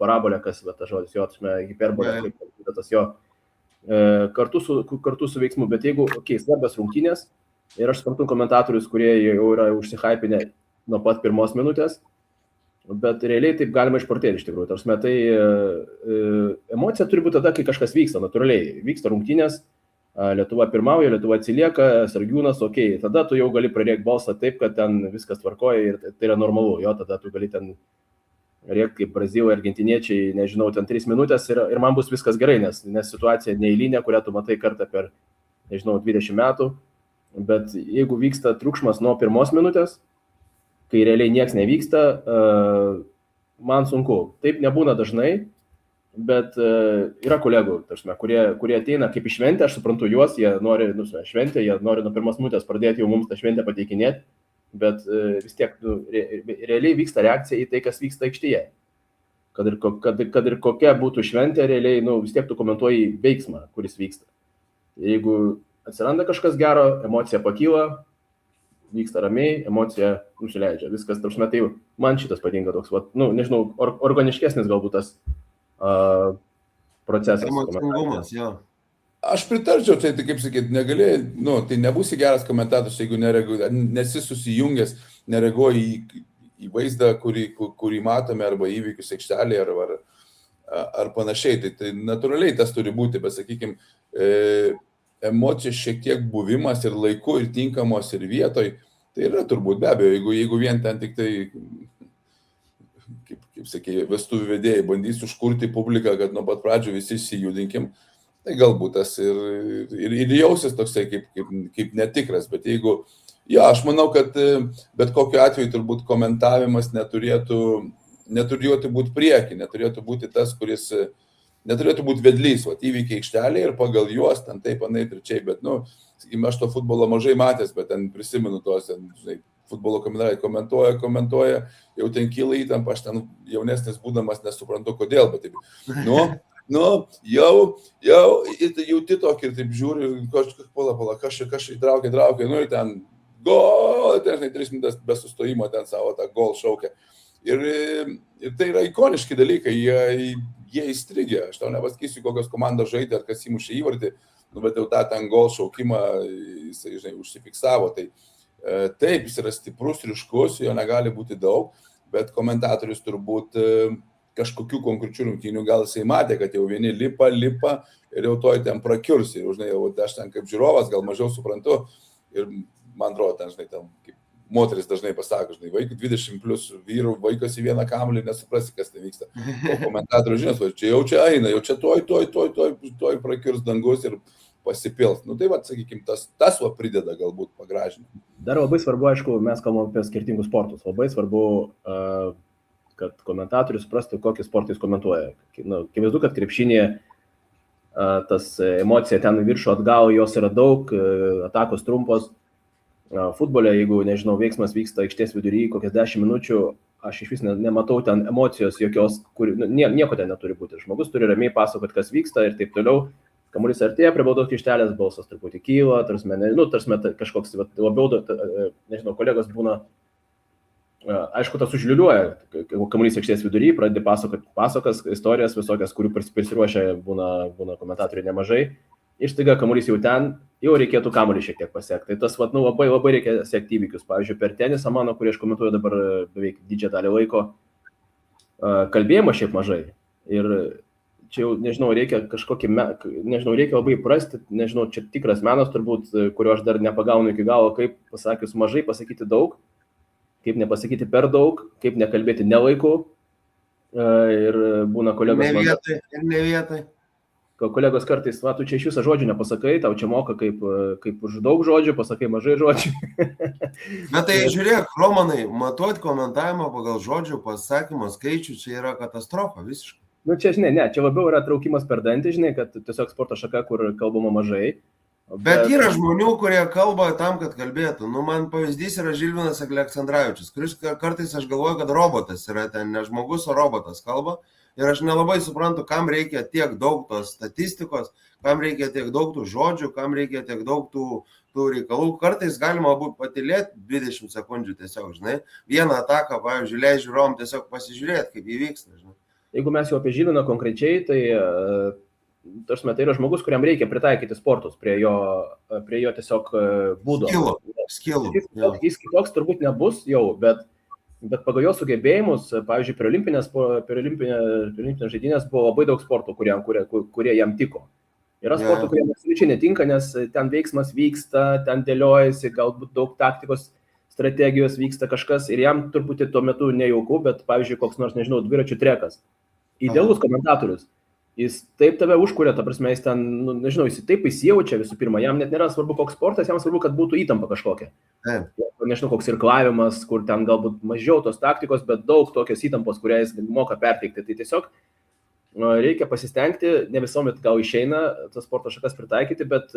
parabolė, kas tas žodis, hiperbolė, kaip tas jo. Kartu su veiksmu, bet jeigu, svarbios rungtynės, ir aš suprantu komentatorius, kurie jau yra užsihaipinę nuo pat 1 minutės, bet realiai taip galima išprotėti iš tikrųjų. Tai emocija turi būti tada, kai kažkas vyksta, natūraliai. Vyksta rungtynės, Lietuva pirmauja, Lietuva atsilieka, Sargiūnas, tada tu jau gali pradėti balsą taip, kad ten viskas tvarkoja ir tai yra normalu. Tada tu gali ten rėkti kaip brazilai, argentiniečiai, nežinau, ten 3 minutės ir man bus viskas gerai, nes situacija neeilinė, kurią tu matai kartą per, 20 metų. Bet jeigu vyksta triukšmas nuo 1 minutės, kai realiai nieks nevyksta, man sunku. Taip nebūna dažnai, bet yra kolegų, kurie ateina kaip į šventę, aš suprantu juos, jie nori šventę, jie nori nuo 1 minutės pradėti jau mums tą šventę pateikinėti, bet vis tiek realiai vyksta reakcija į tai, kas vyksta aikštėje. Kad ir kokia būtų šventė, realiai vis tiek tu komentuoji veiksmą, kuris vyksta. Jeigu atsiranda kažkas gero, emocija pakyla, vyksta ramiai, emocija nusileidžia. Viskas, tai man šitas patinka toks, nežinau, organiškesnis galbūt tas procesas. Emocingumas, jo. Aš pritarčiau, tai kaip sakyti, negali, tai nebūsi geras komentatorius, jeigu nesi susijungęs, nereaguoji į vaizdą, kurį matome, arba įvykius aikštelėje, ar panašiai. Tai natūraliai tas turi būti, bet sakykime, emocijos šiek tiek buvimas ir laiku, ir tinkamos, ir vietoj, tai yra turbūt be abejo, jeigu vien ten tik tai, kaip sakė, vestuvių vedėjai bandys užkurti publiką, kad nuo pat pradžių visi įsijudinkim, tai galbūt tas ir jausis toksai kaip netikras, bet jeigu, aš manau, kad bet kokiu atveju turbūt komentavimas neturėtų būti prieki, neturėtų būti tas, kuris neturėtų būti vedlys, įvykiai aikštelėje ir pagal juos, ten taip, anaip ir čia, bet, sakykime, aš to futbolo mažai matęs, bet ten prisimenu tos, futbolo komentarai komentuoja, jau ten kyla įtampa, aš ten jaunesnis būdamas nesuprantu kodėl, bet taip, jauti tokį ir taip žiūri, pala, kažkaip įtraukė, ir ten gol, ten 3 minutės be sustojimo ten savo tą gol šaukia. Ir tai yra ikoniški dalykai, jie įstrigė, aš tau nepasakysiu, kokios komandos žaidė, ar kas įmušė įvartį, bet jau tą ten gol šaukimą jisai, žinai, užsifiksavo. Tai taip, jis yra stiprus, ryškus, jo negali būti daug, bet komentatorius turbūt kažkokių konkrečių rungtynių gal jisai matė, kad jau vieni lipa ir jau toj ten prakiurs. Ir, žinai, jau aš ten kaip žiūrovas gal mažiau suprantu ir man atrodo, ten, žinai, ten, kaip moteris dažnai pasako, žinai, vaikų 20 plus vyrų, vaikas į vieną kamuolį, nesuprasi, kas tai vyksta. O komentatorių žinios, čia eina, jau čia toj prakiurs dangus ir pasipils. Tai va, sakykime, tas prideda galbūt pagražinti. Dar labai svarbu, aišku, mes kalbame apie skirtingus sportus. Labai svarbu, kad komentatorius suprastų, kokį sportą jis komentuoja. Akivaizdu, kad krepšinėje tas emocija ten viršų atgal, jos yra daug, atakos trumpos. Futbole, jeigu, nežinau, veiksmas vyksta aikštės vidury, kokias 10 minučių, aš iš vis nematau ten emocijos jokios, nieko ten neturi būti. Žmogus turi ramiai pasakoti, kas vyksta ir taip toliau. Kamuolys artėja prie baudos aikštelės, balsas truputį kyla, tarsi kažkoks labiau, nežinau, kolegos būna, aišku, tas užliuliuoja, kamuolys aikštės vidury, pradedi pasakas, istorijas visokias, kurių prisiruošia būna komentatoriai nemažai. Ir staiga kamuolys jau ten, jau reikėtų kamuolį šiek tiek pasiekti. Tai tas labai reikia sekti įvykius. Pavyzdžiui, per tenisą mano, kurį aš komentuoju dabar beveik didžiąją dalį laiko, kalbėjimo šiaip mažai. Ir čia jau, nežinau, reikia reikia labai prasti, nežinau, čia tikras menas turbūt, kurio aš dar nepagaunu iki galo, kaip pasakius mažai pasakyti daug, kaip nepasakyti per daug, kaip nekalbėti nelaiku. Ir būna kolegos... Ne vietai. Kolegos kartais, tu čia iš viso žodžių nepasakai, tau čia moka kaip už daug žodžių, pasakai mažai žodžių. Bet tai žiūrėk, Romanai, matuoti komentavimą pagal žodžių pasakymo skaičių, čia yra katastrofa visiškai. Čia, žinai, čia labiau yra traukimas per dantį, žinai, kad tiesiog sporto šaka, kur kalbama mažai. Bet yra žmonių, kurie kalba tam, kad kalbėtų. Man pavyzdys yra Žilvinas Aleksandravičius, kuris kartais aš galvoju, kad robotas yra ten, ne žmogus, o robotas kalba. Ir aš nelabai suprantu, kam reikia tiek daug tos statistikos, kam reikia tiek daug tų žodžių, kam reikia tiek daug tų reikalų. Kartais galima būtų patilėti 20 sekundžių tiesiog, žinai. Vieną ataką, pavyzdžiui, leidžiu žiūrovam tiesiog pasižiūrėti, kaip įvyksta, žinai. Jeigu mes jau apie Žilviną konkrečiai, tai tai yra žmogus, kuriam reikia pritaikyti sportus prie jo tiesiog būdo. Skilų. Jis kitoks turbūt nebus jau, bet pagal jo sugebėjimus, pavyzdžiui, per olimpinės žaidynės buvo labai daug sportų, kurie jam tiko. Yra sportų, kurie absoliučiai netinka, nes ten veiksmas vyksta, ten dėliojasi, galbūt daug taktikos strategijos vyksta kažkas ir jam turbūt tuo metu nejauku, bet, pavyzdžiui, koks nors, nežinau, dviračių trekas. Idealus komentatorius. Jis taip tave užkuria, ta prasme, jis ten, nežinau, jis taip įsijaučia visų pirma, jam net nėra svarbu koks sportas, jam svarbu, kad būtų įtampa kažkokia. Nežinau, koks irklavimas, kur ten galbūt mažiau tos taktikos, bet daug tokios įtampos, kurią jis moka perteikti. Tai tiesiog reikia pasistengti, ne visuomet gal išeina tas sporto šakas pritaikyti, bet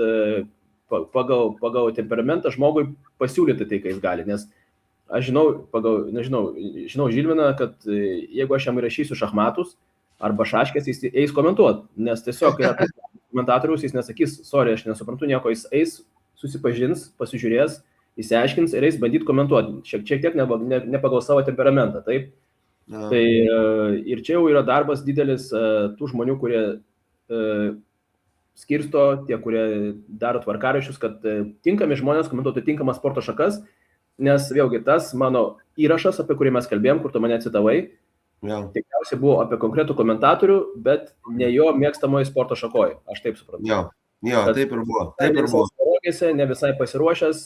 pagal temperamentą žmogui pasiūlyti tai, ką jis gali. Nes aš žinau Žilviną, kad jeigu aš jam įrašysiu šachmatus, arba šaškės, jis eis komentuoti, nes tiesiog yra komentatorius, jis nesakys, sorry, aš nesuprantu nieko, jis eis, susipažins, pasižiūrės, įsiaiškins ir eis bandyti komentuoti, šiek tiek ne pagal savo temperamentą, taip? Tai ir čia jau yra darbas didelis tų žmonių, kurie skirsto, tie, kurie daro tvarkaraščius, kad tinkami žmonės komentuotų tinkamas sporto šakas, nes vėlgi tas mano įrašas, apie kurį mes kalbėjom, kur tu mane citavai, tikriausiai buvo apie konkretų komentatorių, bet ne jo mėgstamoje sporto šakoje. Aš taip suprantu. Taip ir buvo. Ne visai pasiruošęs,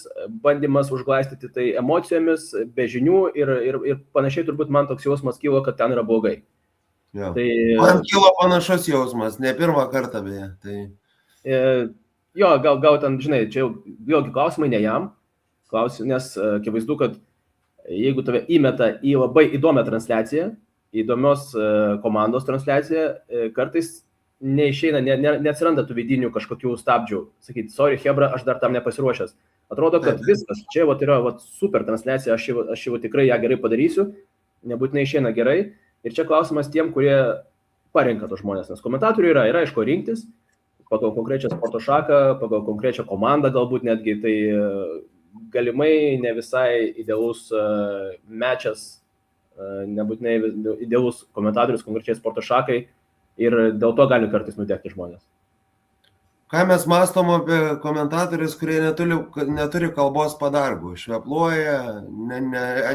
bandymas užglaistyti tai emocijomis, be žinių ir panašiai turbūt man toks jausmas kilo, kad ten yra blogai. Man kilo panašus jausmas, ne pirmą kartą beje. Gal ten, žinai, čia jau vėlgi klausimai ne jam, nes akivaizdu, kad jeigu tave įmeta į labai įdomią transliaciją, įdomios komandos transliacija, kartais neišeina, neatsiranda tų vidinių kažkokių stabdžių. Sakyti, sorry, hebra, aš dar tam nepasiruošęs. Atrodo, kad viskas, čia vat, yra vat, super transliacija, aš jau tikrai ją gerai padarysiu, nebūtinai išeina gerai. Ir čia klausimas tiem, kurie parenka tos žmonės, nes komentatorių yra iš ko rinktis, pagal konkrečią sporto šaką, pagal konkrečią komandą galbūt netgi, tai galimai ne visai idealus mečas, nebūtinai idealus komentatorius konkrečiai sporto šakai ir dėl to gali kartais nudegti žmonės. Ką mes mastom apie komentatorius, kurie neturi kalbos padargų, švepluoja,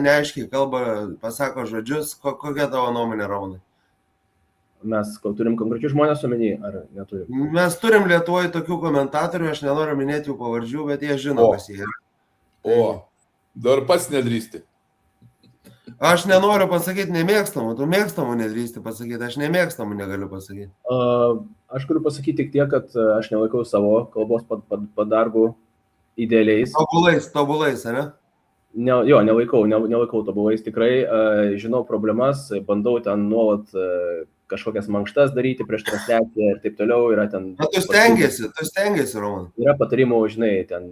neaiškiai kalba, pasako žodžius, kokia tavo nuomonė, Romanai? Mes turim konkrečių žmonės omeny, ar neturim? Mes turim Lietuvoje tokių komentatorių, aš nenoriu minėti jų pavardžių, bet jie žino, kas jie yra. Dar pats nedrįsti. Aš nenoriu pasakyti nemėgstamų, tu mėgstamų nedrįsti pasakyti, aš nemėgstamų negaliu pasakyti. Aš galiu pasakyti tik tiek, kad aš nelaikau savo kalbos padargų idealiais. Tobulais, ne? Nelaikau tobulais tikrai, žinau problemas, bandau ten nuolat kažkokias mankštas daryti prieš transliaciją ir taip toliau, yra ten... Tu stengiasi, Roman. Yra patarimų, žinai, ten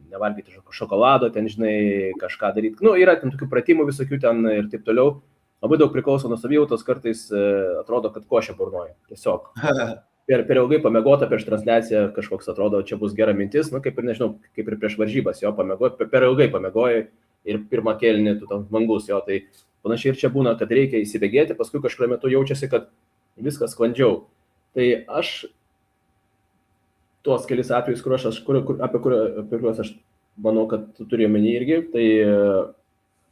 nevalgyti šokolado, ten, žinai, kažką daryti. Yra ten tokių pratimų visokių ten ir taip toliau. Labai daug priklauso nuo savijautos, kartais atrodo, kad košė burnoja. Tiesiog. Per ilgai pamiegota prieš transliaciją, kažkoks atrodo, čia bus gera mintis, kaip ir, nežinau, kaip ir prieš varžybas, per ilgai pamiegojai ir pirmą kėlinį tu tam vangus, tai panašiai ir čia būna, kad reikia įsibėgėti, paskui kažkurio metu jaučiasi, kad viskas sklandžiau. Tai aš tuos kelis atvejus, apie kuriuos aš manau, kad tu turi omeny irgi, tai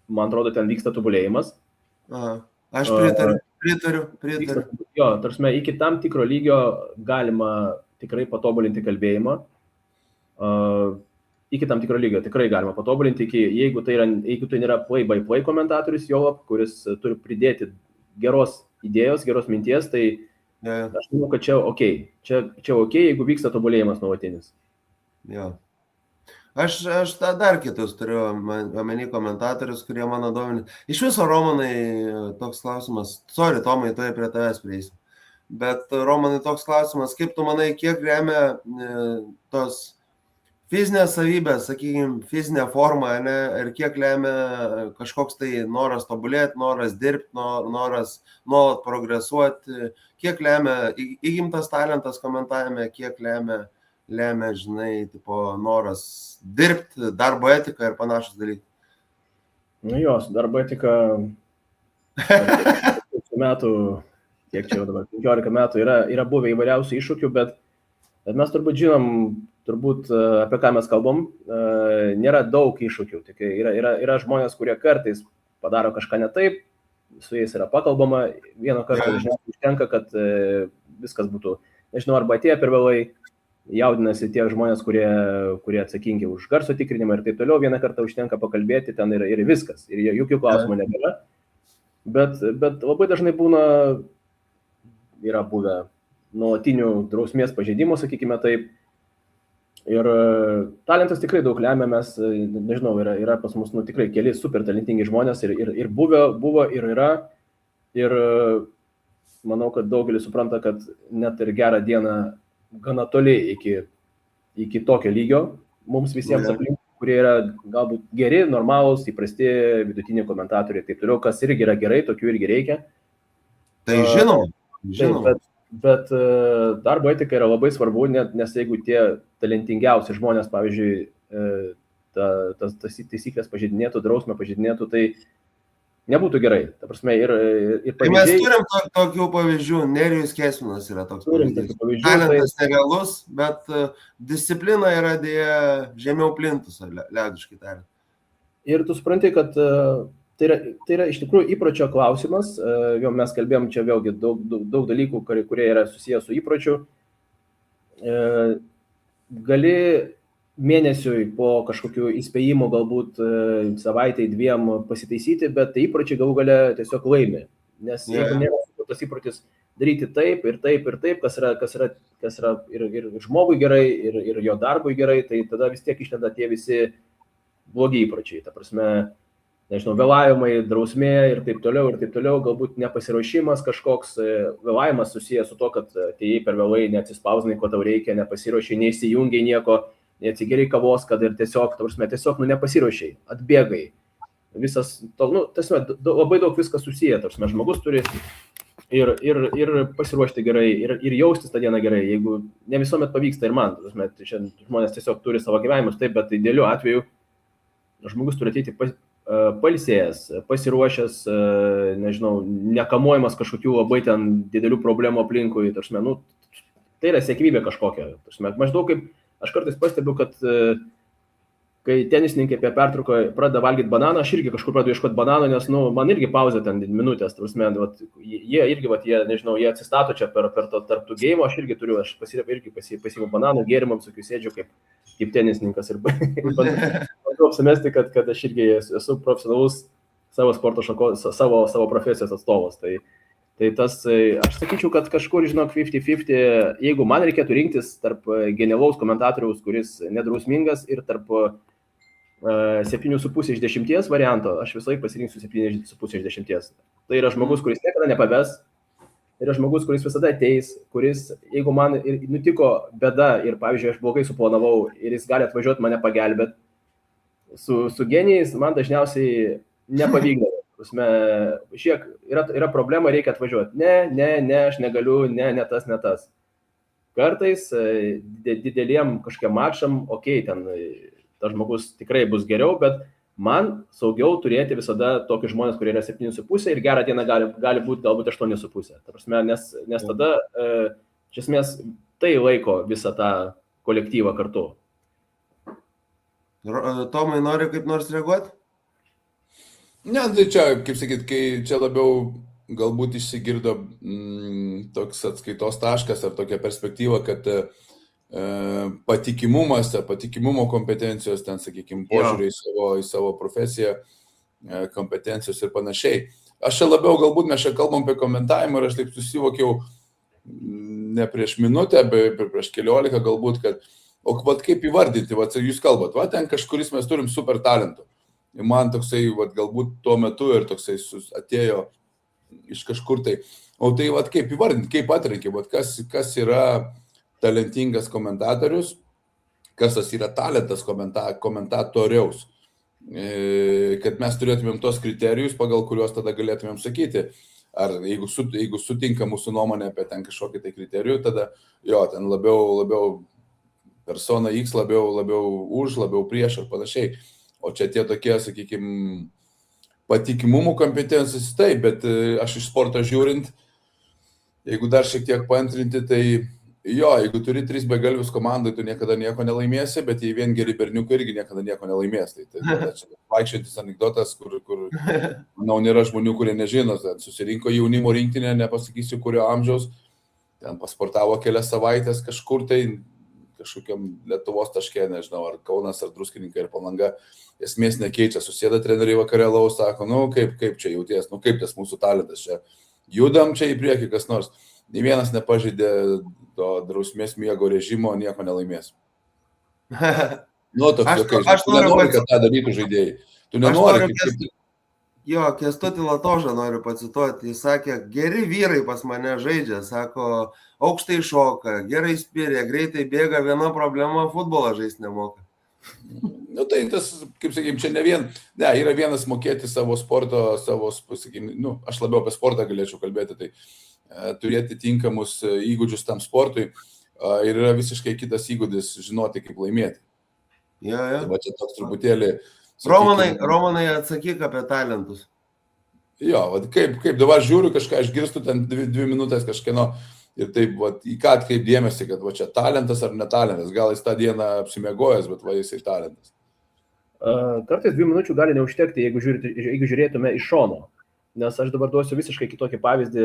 man atrodo, ten vyksta tobulėjimas. Aš pritariu. Jo, tarsi, iki tam tikro lygio galima tikrai patobulinti kalbėjimą. Iki tam tikro lygio tikrai galima patobulinti, jeigu tai nėra play-by-play komentatorius, kuris turi pridėti geros idėjos, geros minties, tai aš manau, kad čia ok. Čia ok, jeigu vyksta tobulėjimas nuolatinis. Jo. Aš dar kitus turiu omeny komentatorius, kurie mano duomenį. Iš viso, Romanai, toks klausimas. Sorry, Tomai, tuoj prie tavęs prieisiu. Bet, Romanai, toks klausimas, kaip tu manai, kiek remia tos fizinės savybės, sakykime, fizinė forma, ne, ir kiek lemia kažkoks tai noras tobulėti, noras dirbti, noras nuolat progresuoti, kiek lemia įgimtas talentas komentavime, kiek lemia, žinai, noras dirbti, darbo etika ir panašus dalykai. Su darbo etika metų, kiek čia jau dabar, 15 metų yra buvę įvairiausių iššūkių, bet mes turbūt žinom, apie ką mes kalbam, nėra daug iššūkių. Tik yra žmonės, kurie kartais padaro kažką ne taip, su jais yra pakalbama, vieno karto dažniausiai užtenka, kad viskas būtų, nežinau, arba atėjo per vėlai, jaudinasi tie žmonės, kurie atsakingi už garso tikrinimą ir taip toliau, vieną kartą užtenka pakalbėti, ten ir viskas, ir jokių klausimų nebėra. Bet labai dažnai yra buvę nuolatinių drausmės pažeidimų, sakykime taip. Ir talentas tikrai daug lemia, mes, nežinau, yra pas mus tikrai keli super talentingi žmonės ir buvo ir yra. Ir manau, kad daugelis supranta, kad net ir gerą dieną gana toli iki tokio lygio mums visiems aplink, kurie yra galbūt geri, normalūs, įprasti, vidutiniai komentatoriai ir taip toliau, kas irgi yra gerai, tokių irgi reikia. Tai žinoma. Bet darbo etika yra labai svarbu, nes jeigu tie talentingiausi žmonės, pavyzdžiui, tas taisyklės pažeidinėtų, drausmę pažeidinėtų, tai nebūtų gerai. Ta prasme, ir pavyzdžiai... Mes turim tokių pavyzdžių, Nerijus Kesminas yra toks pavyzdys. Talentas nerealus, bet disciplina yra dėja žemiau plintus, liaudiškai tariant. Ir tu supranti, kad tai yra iš tikrųjų įpročio klausimas. Jau mes kalbėjom čia vėlgi daug dalykų, kurie yra susijęs su įpročiu. Gali mėnesiui po kažkokių įspėjimų, galbūt savaitai, 2 pasitaisyti, bet įpročiai galų gale tiesiog laimi. Nes jeigu nėra tas įprotis daryti taip ir taip ir taip, kas yra ir žmogui gerai, ir jo darbui gerai, tai tada vis tiek išlenda tie visi blogi įpročiai. Ta prasme, nežinau, vėlavimai, drausmė ir taip toliau, galbūt nepasiruošimas kažkoks, vėlavimas susijęs su to, kad atėjai per vėlai, neatsispausinai, ko tau reikia, nepasiruošiai, neįsijungiai nieko, neatsigeriai kavos, kad ir tiesiog nepasiruošiai, atbėgai. Visas, labai daug viskas susiję, žmogus turi ir pasiruošti gerai, ir jaustis tą dieną gerai, jeigu ne visuomet pavyksta ir man, žmonės tiesiog turi savo gyvenimus, taip, bet idealiu atveju žmogus turi ateiti pailsėjęs, pasiruošęs, nežinau, nekamuojamas kažkokių labai ten didelių problemų aplinkui, tai yra sėkmybė kažkokia. Maždaug kaip aš kartais pastebiu, kad kai tenisininkai apie pertrauką pradeda valgyti bananą, aš irgi kažkur pradedu ieškoti banano, nes man irgi pauzė ten minutės, jie atsistato čia tarp tų gėjimų, aš pasiimu bananų, gėrimams, sėdžiu kaip tenisininkas ir bandau apsimesti, kad aš irgi esu profesionalus savo sporto šakos, savo profesijos atstovas. Tai tas, aš sakyčiau, kad kažkur, 50-50, jeigu man reikėtų rinktis tarp genialaus komentatoriaus, kuris nedrausmingas, ir tarp 7,5 iš 10 varianto, aš visą laiką pasirinksiu 7,5 iš 10. Tai yra žmogus, kuris niekada nepaves, tai yra žmogus, kuris visada ateis, kuris, jeigu man nutiko bėda ir, pavyzdžiui, aš blogai suplanavau ir jis gali atvažiuoti mane pagelbėti, su genijais man dažniausiai nepavykdavo. Žiūrėk, yra problema, reikia atvažiuoti. Ne, aš negaliu, ne tas. Kartais dideliem kažkokiam mačam, ten tas žmogus tikrai bus geriau, bet man saugiau turėti visada tokius žmonės, kurie yra 7,5 ir gerą dieną gali būti galbūt 8,5. Nes tada, iš esmės, tai laiko visą tą kolektyvą kartu. Tomai, nori kaip nors reaguoti? Ne, tai čia, kaip sakyt, kai čia labiau galbūt išsigirdo toks atskaitos taškas ar tokia perspektyva, kad patikimumo kompetencijos, ten, sakykime, požiūrį į savo profesiją, kompetencijos ir panašiai. Aš čia labiau, galbūt mes čia kalbam apie komentavimą ir aš taip susivokiau ne prieš minutę, bet prieš 15 galbūt, kad, kaip įvardinti, jūs kalbat, ten kažkuris mes turim super talentų. Ir man toksai, galbūt tuo metu ir toksai atėjo iš kažkur tai. O tai, kaip įvardinti, kaip atrenki, kas yra talentingas komentatorius, kas tas yra talentas komentatoriaus. Kad mes turėtumėm tos kriterijus, pagal kuriuos tada galėtumėm sakyti, ar jeigu sutinka mūsų nuomonė apie ten kažkokį tai kriterijų, tada ten labiau persona X, labiau už, labiau prieš ir panašiai. O čia tie tokie, sakykime, patikimumų kompetencijos, taip, bet aš iš sporto žiūrint, jeigu dar šiek tiek paantrinti, tai jeigu turi 3 begalvius komandai, tu niekada nieko nelaimėsi, bet jei vien geri berniukai irgi niekada nieko nelaimės. Tai čia vaikščiantis anekdotas, kur manau, nėra žmonių, kurie nežino, susirinko jaunimo rinktinė, nepasakysiu kurio amžiaus, ten pasportavo kelias savaitės kažkur tai, kažkokiam Lietuvos taške, nežinau, ar Kaunas, ar Druskininkai, ar Palanga, esmės nekeičia, susėda treneriai vakare laus, sako, kaip čia jauties, kaip tas mūsų talentas čia, judam čia į priekį kas nors, nei vienas nepažeidė to drausmės miego režimo, nieko nelaimės. Aš nenoriu, kad tą darytų žaidėjai. Tu nenori, kaip... Kęstutį Latožą noriu pacituoti. Jis sakė, geri vyrai pas mane žaidžia, sako, aukštai šoka, gerai spiria, greitai bėga, viena problema, futbolą žaisti nemoka. Tai tas, kaip sakykime, čia yra vienas mokėti savo sporto, aš labiau apie sportą galėčiau kalbėti, tai turėti tinkamus įgūdžius tam sportui ir yra visiškai kitas įgūdis žinoti, kaip laimėti. Tai va čia toks truputėlį... Romanai, atsakyk apie talentus. Kaip dabar žiūriu, kažką išgirstu ten 2 minutės kažkieno ir taip, į ką atkreip dėmesį, kad čia talentas ar netalentas, gal jis tą dieną apsimiegojęs, bet jisai talentas. Kartais 2 minučių gali neužtekti, jeigu žiūrėtume iš šono, nes aš dabar duosiu visiškai kitokį pavyzdį,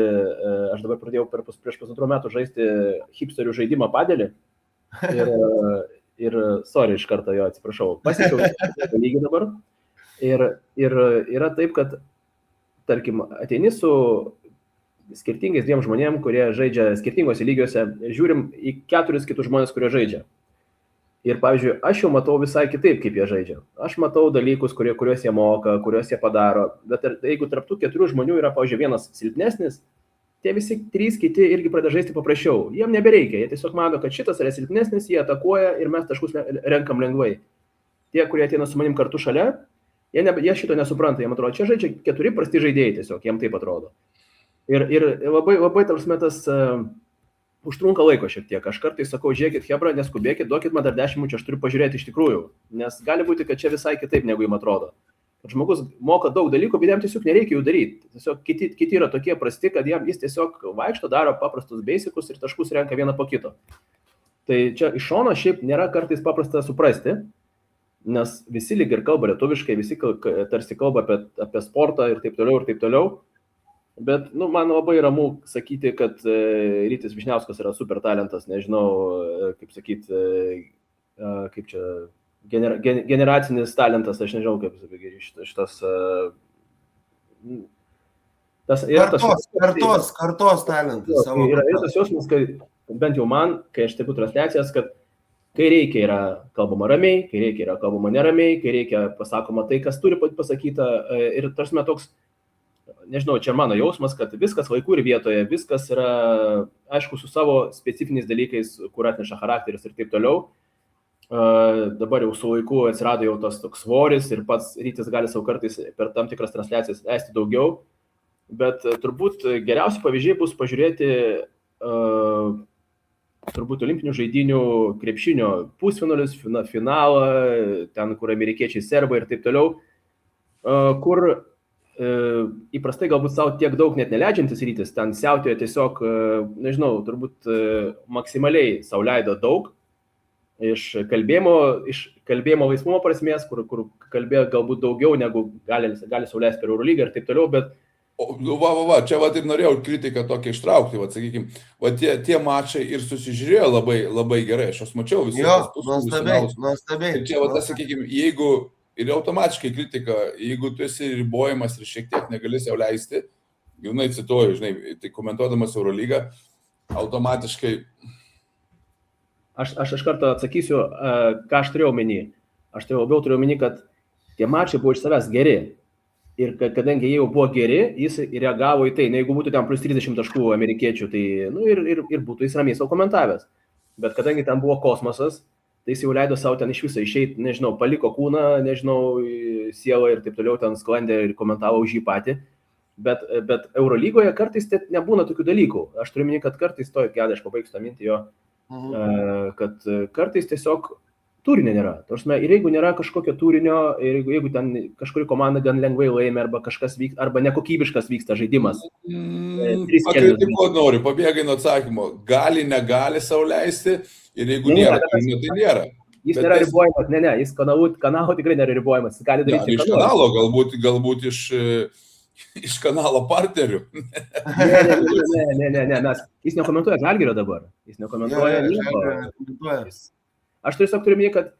aš dabar pradėjau prieš 1,5 metų žaisti hipsterių žaidimą padelį ir sorry, iš karto atsiprašau, pasiekiau lygį dabar ir yra taip, kad tarkim, ateini su skirtingais 2 žmonėm, kurie žaidžia skirtingose lygiuose, žiūrim į 4 kitus žmonės, kurie žaidžia. Ir, pavyzdžiui, aš jau matau visai kitaip, kaip jie žaidžia. Aš matau dalykus, kuriuos jie moka, kuriuos jie padaro, bet jeigu tarp tų 4 žmonių yra, pavyzdžiui, vienas silpnesnis, tie visi 3 kiti irgi pradeda žaisti paprasčiau. Jiem nebereikia, jie tiesiog mano, kad šitas yra silpnesnis, jie atakuoja ir mes taškus renkam lengvai. Tie, kurie ateina su manim kartu šalia, jie šito nesupranta, jiem atrodo, čia žaidžia 4 prasti žaidėjai tiesiog, jiem taip atrodo. Ir labai tarsi tas užtrunka laiko šiek tiek. Aš kartais sakau, žiūrėkit, hebra, neskubėkit, duokit man dar 10 minučių, aš turiu pažiūrėti iš tikrųjų, nes gali būti, kad čia visai kitaip, negu jums atrodo. Kad žmogus moka daug dalykų, bet jam tiesiog nereikia jų daryti. Tiesiog kiti yra tokie prasti, kad jis tiesiog vaikšto, daro paprastus basicus ir taškus renka vieną po kito. Tai čia iš šono šiaip nėra kartais paprasta suprasti, nes visi lyg ir kalba lietuviškai, visi tarsi kalba apie sportą ir taip toliau, ir taip toliau. Bet, man labai ramu sakyti, kad Rytis Vyšniauskas yra super talentas, nežinau, kaip sakyti, kaip čia, generacinis talentas, aš nežinau, kaip sakyti, šitas... Kartos talentas. Yra tas jausmas, kad bent jau man, kai aš stebiu transliacijas, kad kai reikia yra kalbama ramiai, kai reikia yra kalbama neramiai, kai reikia pasakoma tai, kas turi pasakyta ir tarsi toks, nežinau, čia mano jausmas, kad viskas laiku ir vietoje, viskas yra, aišku, su savo specifiniais dalykais, kur atneša charakteris ir taip toliau. Dabar jau su laiku atsirado jau tas toks svoris ir pats Rytis gali savo kartais per tam tikras transliacijas leisti daugiau, bet turbūt geriausi pavyzdžiai bus pažiūrėti turbūt olimpinių žaidynių krepšinio pusfinalius, finalą, ten, kur amerikiečiai serbai ir taip toliau, kur įprastai galbūt savo tiek daug net neleidžiantis Rytis, ten siautėjo tiesiog, nežinau, turbūt maksimaliai sau leido daug iš kalbėjimo laisvumo prasmės, kur kalbėjo galbūt daugiau negu gali sau leisti per Eurolygą ir taip toliau, bet... Čia ir norėjau kritiką tokią ištraukti, sakykime, tie mačai ir susižiūrėjo labai, labai gerai, aš juos mačiau visus. Nuostabiai. Čia, sakykime, jeigu ir automatiškai kritika, jeigu tu esi ribojamas ir šiek tiek negali sau leisti, jaunai cituoju, žinai, tai komentuodamas Eurolygą, automatiškai... Aš iš karto atsakysiu, ką aš turėjau omeny. Aš labiau turėjau omeny, kad tie mačai buvo iš savęs geri. Ir kadangi jie jau buvo geri, jis reagavo į tai. Jeigu būtų ten plus 30 taškų amerikiečių, tai ir būtų jis ramiai savo komentavęs. Bet kadangi ten buvo kosmosas, tai jis jau leido savo ten iš viso išeiti, nežinau, paliko kūną, nežinau, sielą ir taip toliau ten sklandė ir komentavo už jį patį. Bet Eurolygoje kartais nebūna tokių dalykų. Aš turiu minėti, kad kartais aš pabaigsiu tą mintį jo, kad kartais tiesiog turinio nėra. Ir jeigu nėra kažkokio turinio, ir jeigu ten kažkuri komanda gan lengvai laimi, arba kažkas vyksta, arba nekokybiškas vyksta žaidimas. Pakritikuot noriu, pabėgai nuo atsakymo. Gali, negali sau leisti, ir jeigu nėra, tai nėra. Jis nėra ribojamas, ne, jis kanalo tikrai nėra ribojamas. Jis gali daryti iš kanalo, galbūt iš kanalo partnerių. Ne, jis nekomentuoja Žalgirio dabar. Jis nekomentuoja nieko. Aš tiesiog turiu minėti, kad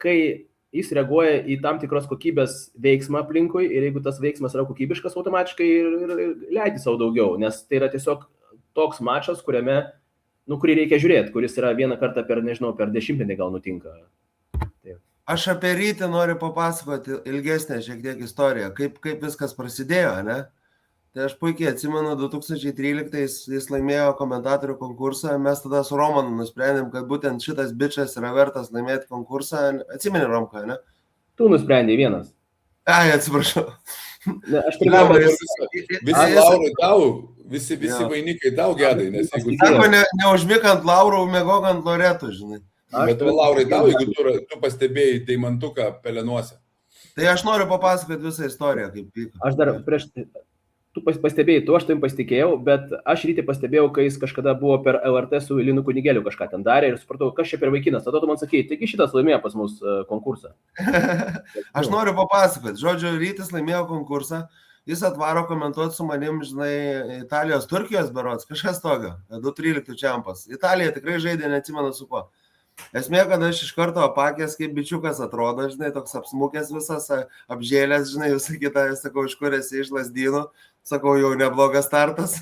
kai jis reaguoja į tam tikros kokybės veiksmą aplinkui ir jeigu tas veiksmas yra kokybiškas, automatiškai ir leidi savo daugiau, nes tai yra tiesiog toks mačas, kuriame, kurį reikia žiūrėti, kuris yra vieną kartą per 10 gal nutinka. Taip. Aš apie Rytį noriu papasakoti ilgesnę šiek tiek istoriją, kaip viskas prasidėjo, ne? Tai aš puikiai atsimenu, 2013 jis laimėjo komentatorių konkursą, mes tada su Romanu nusprendėm, kad būtent šitas bičas yra vertas laimėti konkursą. Atsimeni, Romka, ne? Tu nusprendėjai vienas. Ai, atsiprašau. Ne, aš priklausau. Visi laurai tau, visi vainikai tau gedai, nes jeigu... Sako, neužmik ant laurų, mėgok ant loretų, žinai. Bet laurai tau, jeigu tu pastebėjai deimantuką pelenuose. Tai aš noriu papasakoti visą istoriją, kaip vyko. Aš dar tu pastebėjai, aš tavim pasitikėjau, bet aš Rytį pastebėjau, kai jis kažkada buvo per LRT su Linu Kunigėliu kažką ten darė ir supratau, kas čia per vaikinas. Tada tu man sakei, taigi šitas laimėjo pas mus konkursą. Aš noriu papasakoti. Žodžiu, Rytis laimėjo konkursą, jis atvaro komentuoti su manim, žinai, Italijos, Turkijos berods, kažkas tokio, 2013 čempas. Italija tikrai žaidė, neatsimenu su kuo. Esmė, kad aš iš karto apakęs, kaip bičiukas atrodo, žinai, toks apsmukęs visas, apžėlęs, žinai, visą kitą, sakau, iš kur esi iš Lazdynų, sakau, jau neblogas startas.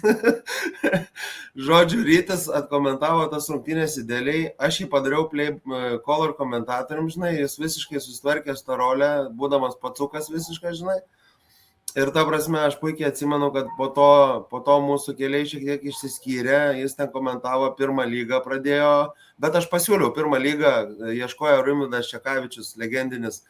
Žodžiu, Rytis atkomentavo tas rungtynės idealiai, aš jį padariau play color komentatorium, žinai, jis visiškai susitvarkė tą rolę, būdamas pacukas visiškai, žinai. Ir ta prasme, aš puikiai atsimenu, kad po to mūsų keliai šiek tiek išsiskyrė, jis ten komentavo pirmą lygą, pradėjo, bet aš pasiūliau pirmą lygą, ieškojo Rimvydas Čekavičius, legendinis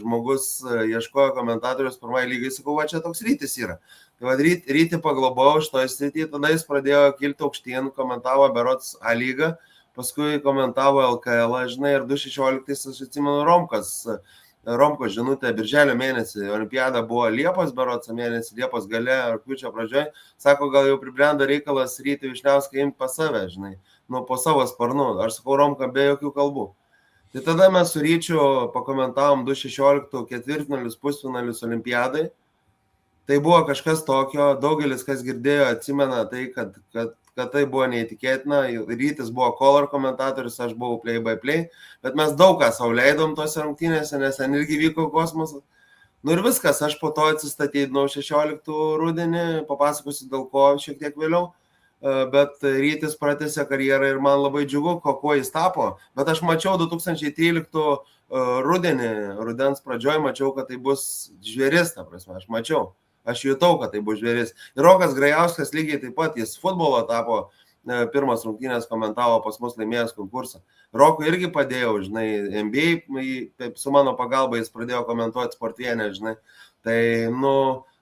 žmogus, ieškojo komentatorius pirmai lygai, sakau, va čia toks Rytis yra. Tai va, Rytį paglobau šitoje srityje, tada jis pradėjo kilti aukštyn, komentavo berods A lygą, paskui komentavo LKL, žinai, ir 2016 aš atsimenu Romko žinutė, birželio mėnesį, olimpiada buvo Liepos berods mėnesį, Liepos gale, rugpjūčio pradžioje, sako, gal jau pribrendo reikalas Rytį Vyšniauską imti pas save, žinai, nu po savo sparnu, aš sakau Romką be jokių kalbų. Tai tada mes su Ryčiu pakomentavom 2016 ketvirtfinalius, pusfinalius olimpiadai, tai buvo kažkas tokio, daugelis, kas girdėjo, atsimena tai, kad tai buvo neįtikėtina, Rytis buvo color komentatorius, aš buvau play-by-play, bet mes daug ką sau leidom tose rungtynėse, nes ten irgi vyko kosmosas. Nu ir viskas, aš po to atsistatydinau 16 rudenį, papasakosiu dėl ko šiek tiek vėliau, bet Rytis pratęsė karjerą ir man labai džiugu, kuo jis tapo, bet aš mačiau 2013 rudens pradžioj, mačiau, kad tai bus žvėris, ta prasme, aš mačiau. Aš jutau, kad tai bus žvėris. Ir Rokas Grajauskas lygiai taip pat, jis futbolo tapo, pirmas rungtynės komentavo pas mus laimėjęs konkursą. Rokui irgi padėjau, žinai, NBA, su mano pagalba jis pradėjo komentuoti Sportvienę, žinai. Tai, nu,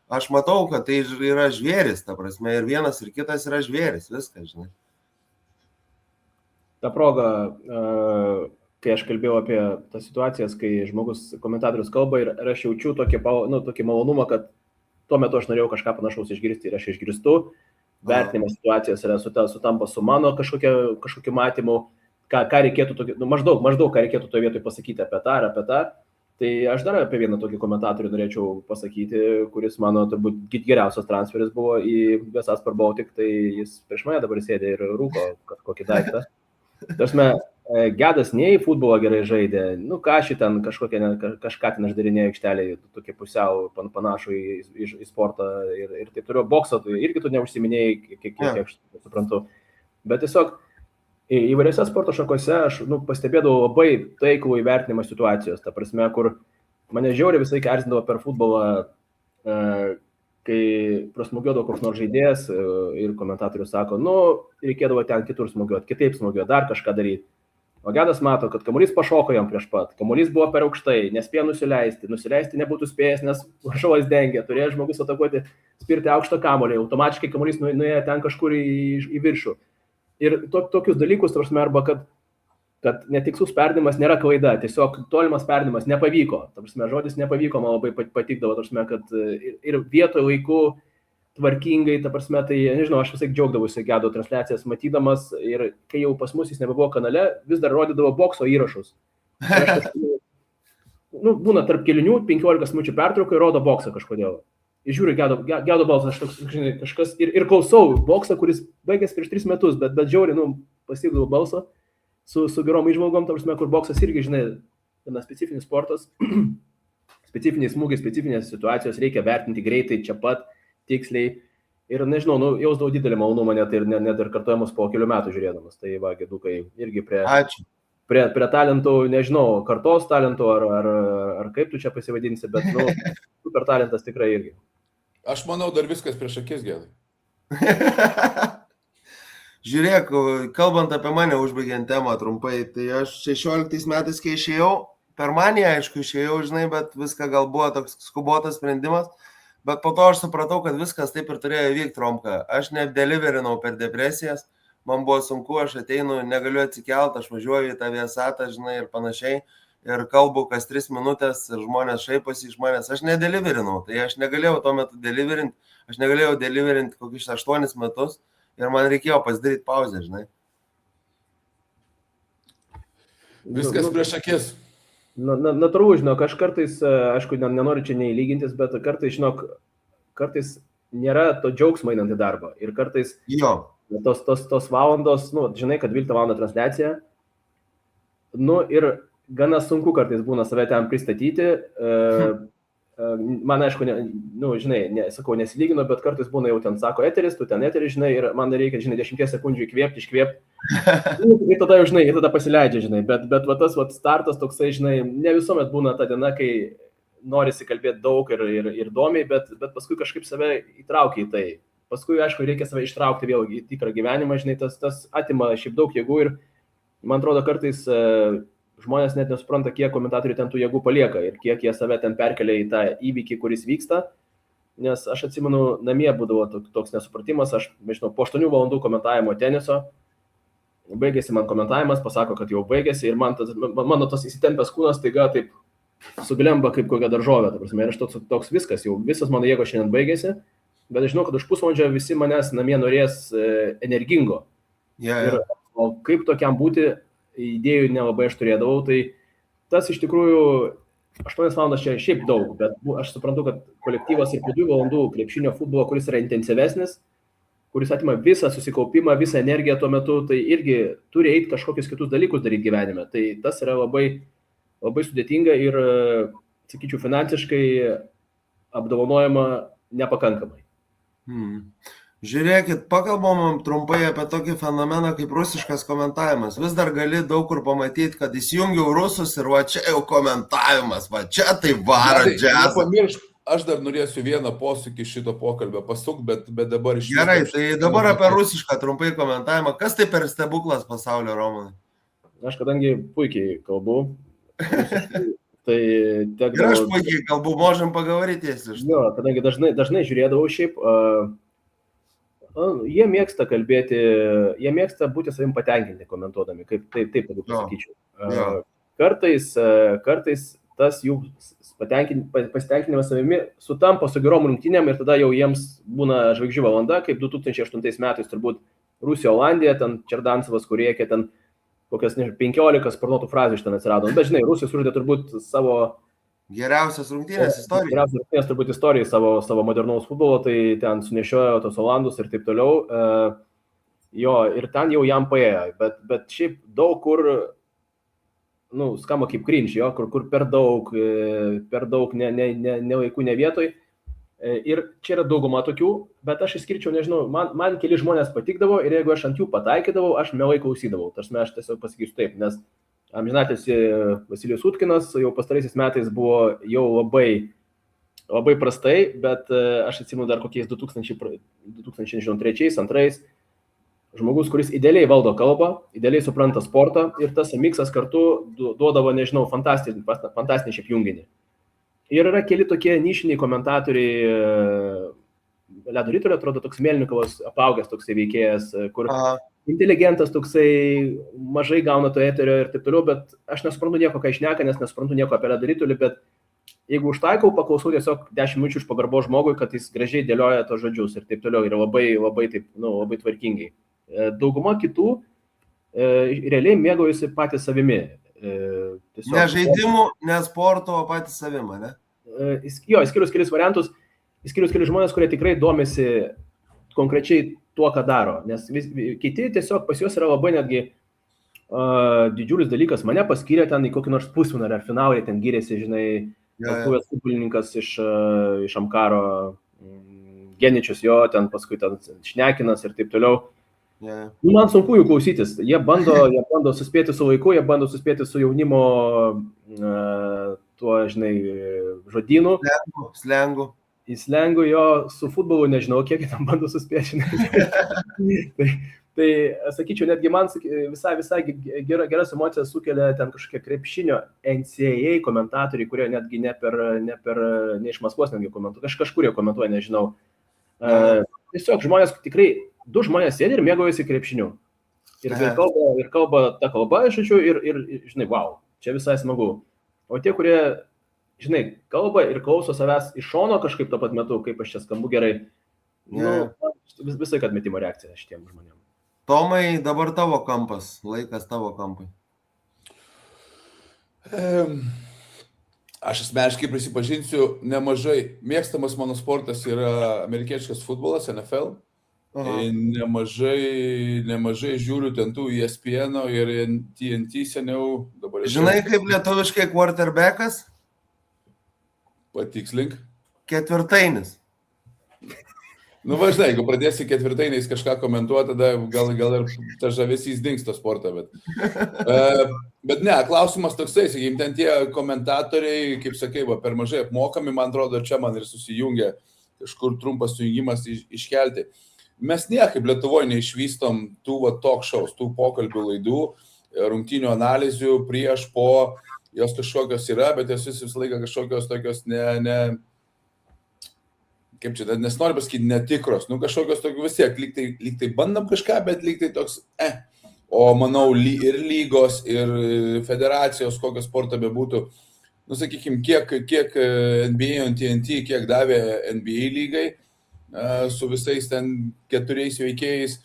aš matau, kad tai yra žvėris, ta prasme, ir vienas ir kitas yra žvėris, viskas, žinai. Ta proga, kai aš kalbėjau apie tas situacijas, kai žmogus komentatorius kalba ir aš jaučiu tokį malonumą, kad tuo metu aš norėjau kažką panašaus išgirsti ir aš išgirstu, vertinimas situacijos yra sutampa su mano kažkokiu matymu, ką reikėtų, maždaug ką reikėtų toje vietoje pasakyti apie tą ar apie tą. Tai aš dar apie vieną tokį komentatorių norėčiau pasakyti, kuris mano turbūt geriausias transferis buvo į Vesas per Baltic, tai jis prieš mane dabar sėdė ir rūko kažkokį daiktą. Tarsime, Gedas nei futbolą gerai žaidė, nu ką ten kažką ten aš darinėjau aikštelėje, tokie pusiau panašų į sportą ir taip turiu boksą, tai irgi tu neužsiminėjai, kiek aš suprantu. Bet tiesiog įvairiose sporto šakose aš pastebėdavau labai taiklų įvertinimą situacijos, ta prasme, kur mane žiauriai visai erzindavo per futbolą, kai prasmugiuodavo koks nors žaidėjas ir komentatorius sako, reikėdavo ten kitur smugiuoti, kitaip smugiuoti, dar kažką daryti. O Gedas mato, kad kamuolys pašoko jam prieš pat, kamuolys buvo per aukštai, nespėjo nusileisti nebūtų spėjęs, nes varžovas dengia, turėjo žmogus atakuoti, spirti aukštą kamuolį, automatiškai kamuolys nuėjo ten kažkur į viršų. Ir tokius dalykus, tarsi, arba kad netikslus perdavimas nėra klaida, tiesiog tolimas perdavimas nepavyko, tarsi, žodis nepavyko, man labai patikdavo, tarsi, kad ir vietoje laiku tvarkingai, ta prasme, tai, nežinau, aš visai džiaugdavausi Gedo transliacijas matydamas ir kai jau pas mus jis nebebuvo kanale, vis dar rodydavo bokso įrašus. Būna tarp kelinių, 15 minučių pertraukai ir rodo boksą kažkodėl. Ir žiūriu Gedo balsą, aš toks, žinai, kažkas, ir klausau boksą, kuris baigęs prieš 3 metus, bet žiauriai, pasiekdavau balsą su gerom įžvalgom, ta prasme, kur boksas irgi, žinai, viena specifinis sportas, specifiniai smūgiai, specifinės situacijos, reikia vertinti greitai, čia pat, tiksliai. Ir nežinau, jausdavau didelį malonumą net ir kartojamus po kelių metų žiūrėdamas. Tai va, Gedukai, irgi prie talentų, nežinau, kartos talentų ar kaip tu čia pasivadinsi, bet, super talentas tikrai irgi. Aš manau, dar viskas prieš akis, Gedai. Žiūrėk, kalbant apie mane, užbaigiant temą trumpai, tai aš 16 metais, kai išėjau, per manį, aišku, išėjau, žinai, bet viską gal buvo toks skubotas sprendimas. Bet po to aš supratau, kad viskas taip ir turėjo vykti, Romka. Aš nedeliverinau per depresijas, man buvo sunku, aš ateinu, negaliu atsikelti, aš važiuoju į tą Viasatą, žinai, ir panašiai, ir kalbu kas 3 minutės, ir žmonės šaiposi iš manęs. Aš nedeliverinau, tai aš negalėjau tuo metu deliverinti, aš negalėjau deliverinti kokius 8 metus, ir man reikėjo pasidaryti pauzę, žinai. Viskas prieš akis. Natūralu, žinok, aš kartais, aišku, nenoriu čia neįlygintis, bet kartais nėra to džiaugsmo einant į darbą. Ir kartais tos valandos, žinai, kad 12 valandą transliacija, ir gana sunku kartais būna save ten pristatyti. Man, aišku, sakau, nesilyginu, bet kartais būna jau ten sako eteris, tu ten eteris, žinai, ir man reikia, žinai, 10 sekundžių įkvėpti, iškvėpti. Ir tada, žinai, ir tada pasileidžia, žinai, bet va tas startas toksai, žinai, ne visuomet būna ta diena, kai norisi kalbėti daug ir įdomiai, bet paskui kažkaip save įtraukia į tai. Paskui, aišku, reikia save ištraukti vėl į tikrą gyvenimą, žinai, tas atima šiaip daug jėgų ir man atrodo kartais žmonės net nesupranta, kiek komentatorių ten tų jėgų palieka ir kiek jie save ten perkelia į tą įvykį, kuris vyksta. Nes aš atsimenu, namie būdavo toks nesupratimas, aš, nežinau, po 8 valandų komentavimo teniso, baigėsi man komentavimas, pasako, kad jau baigėsi ir mano tas įsitempęs kūnas taiga taip suglemba kaip kokia daržovė, ta prasme, ir aš toks viskas, jau visas mano jėgos šiandien baigėsi, bet aš žinau, kad už pusvalandžio visi manęs namie norės energingo. Ir o kaip tokiam būti, idėjų nelabai aš turėdavau, tai tas iš tikrųjų 8 valandas čia šiaip daug, bet aš suprantu, kad kolektyvas ir po 2 valandų krepšinio futbolo, kuris yra intensyvesnis, kuris atima visą susikaupimą, visą energiją tuo metu, tai irgi turi eiti kažkokius kitus dalykus daryti gyvenime. Tai tas yra labai, labai sudėtinga ir, sakyčiau, finansiškai apdovanojama nepakankamai. Žiūrėkit, pakalbam trumpai apie tokį fenomeną kaip rusiškas komentavimas. Vis dar gali daug kur pamatyti, kad įsijungiau rusus ir va čia jau komentavimas, va čia tai varo džiazą. Nepamiršk, aš dar norėsiu vieną posūkį šito pokalbio pasuk, bet dabar iš... Gerai, tai dabar apie rusišką trumpai komentavimą. Kas tai per stebuklas pasaulio, Romanai? Aš kadangi puikiai kalbu, tai... Ir aš puikiai kalbu, можем поговорить, если что. Jo, kadangi dažnai žiūrėdavau šiaip... Jie mėgsta kalbėti, jie mėgsta būti savim patenkinti komentuodami, kaip taip pasakyčiau. Kartais tas jų pasitenkinimas savimi sutampa su gerom rungtynėm ir tada jau jiems būna žvaigždžių valanda, kaip 2008 metais turbūt Rusija, Olandija, ten Čerdancevas, Kuriekė, ten kokias 15 sparnuotų frazių iš ten atsirado. Bet žinai, Rusija sužaidė turbūt savo... Geriausias rungtynės istorijai. Geriausias rungtynės turbūt istorijai savo modernaus futbolo, tai ten sunešiojo tos Olandus ir taip toliau. Jo, ir ten jau jam paėjo, bet šiaip daug kur, skamba kaip cringe, jo, kur per daug ne laikų, ne vietoj. Ir čia yra dauguma tokių, bet aš išskirčiau, nežinau, man keli žmonės patikdavo ir jeigu aš ant jų pataikydavau, aš mielai klausydavau. Tarsi aš tiesiog pasakysiu taip, nes amžinatilsį Vasilijus Utkinas jau pastaraisiais metais buvo jau labai, labai prastai, bet aš atsimenu dar kokiais 2003, 2002, žmogus, kuris idealiai valdo kalbą, idealiai supranta sportą ir tas miksas kartu duodavo, nežinau, fantastinį šiaip junginį. Ir yra keli tokie nišiniai komentatoriai, Ledo Ritulio, atrodo, toks Melnikovas apaugęs toksai veikėjas, kur inteligentas toksai mažai gauna to eterio ir taip toliau, bet aš nesuprantu nieko, ką išneka, nes nesuprantu nieko apie Ledo Ritulį, bet jeigu užtaikau, paklausau tiesiog 10 minučių iš pagarbo žmogui, kad jis gražiai dėlioja tos žodžius ir taip toliau, ir labai taip, labai tvarkingai. Dauguma kitų realiai mėgaujasi patys savimi. Tiesiog, ne žaidimų, ne sporto, o patys savimą, ne? Jo, išskyrus kelis variantus, išskyrus kelis žmonės, kurie tikrai domisi konkrečiai tuo, ką daro, nes kiti tiesiog pas juos yra labai netgi didžiulis dalykas, mane paskyrė ten į kokį nors pusfinalį ar finalį, ten gyrėsi, žinai, buvęs futbolininkas iš Amkaro, Geničius jo, ten paskui ten Šnekinas ir taip toliau. Man sunku jų klausytis, jie bando suspėti su laiku, jie bando suspėti su jaunimo tuo, žinai, žodynu. Slengu. Į slengų jo su futbolu nežinau, kiek jie tam bando suspėti. tai sakyčiau, netgi man visai geras emocijas sukelia ten kažkokie krepšinio NCAA komentatoriai, kurie netgi ne iš Maskvos netgi komentuoja, kažkur jie komentuoja, nežinau. Tiesiog žmonės, tikrai 2 žmonės sėdi ir mėgaujasi krepšiniu. Ir kalba tą kalbą, žodžiu, ir žinai, wow, čia visai smagu. O tie, kurie, žinai, kalba ir klauso savęs iš šono kažkaip tuo pat metu, kaip aš čia skambu gerai, visai atmetimo reakcija šitiem žmonėm. Tomai, dabar tavo kampas, laikas tavo kampai. Aš asmeniškai prisipažinsiu, nemažai mėgstamas mano sportas yra amerikiečias futbolas, NFL. Nemažai žiūriu ten tų ESPN ir TNT seniau. Žinai, kaip lietuviškai quarterbackas? Patikslink. Ketvirtainis. Nu, važinai, jeigu pradėsi ketvirtainiais kažką komentuoti, tada gal ir ta žavesys dings to sportą, bet ne, klausimas toksai, sakykim, ten tie komentatoriai, kaip sakai, per mažai apmokami, man atrodo, čia man ir susijungia kažkur trumpas sujungimas iškelti. Mes niekaip Lietuvoje neišvystom tų talk shows, tų pokalbių laidų, rungtynių analizių prieš, po, jos kažkokios yra, bet jos visą laiką kažkokios tokios kaip čia, nesinori pasakyti netikros, kažkokios tokios vis tiek, lyg tai bandam kažką, bet lyg tai toks, O manau, ir lygos, ir federacijos, kokios sporto bebūtų, sakykime, kiek NBA on TNT, kiek davė NBA lygai, su visais ten 4 veikėjais,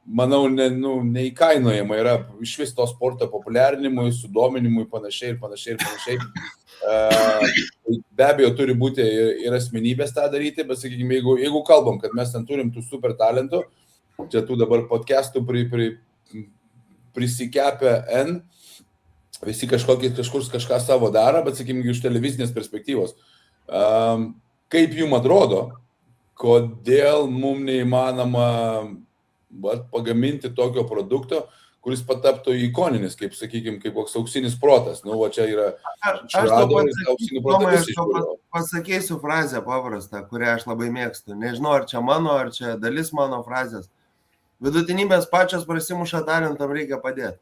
manau, neįkainojama yra iš vis to sporto populiarinimui, sudominimui, panašiai. Be abejo, turi būti ir asmenybės tą daryti, bet, sakykime, jeigu kalbam, kad mes ten turim tų super talentų, čia tų dabar podcastų prisikepę visi kažkur kažką savo daro, bet, sakykime, iš televizinės perspektyvos. Kaip jums atrodo, kodėl mums neįmanoma pagaminti tokio produkto, kuris pataptų ikoninis, kaip, sakykime, kaip koks auksinis protas. Čia yra... Aš pasakysiu frazę paprastą, kurią aš labai mėgstu. Nežinau, ar čia mano, ar čia dalis mano frazės. Vidutinybės pačios prasimuša talentam, reikia padėti.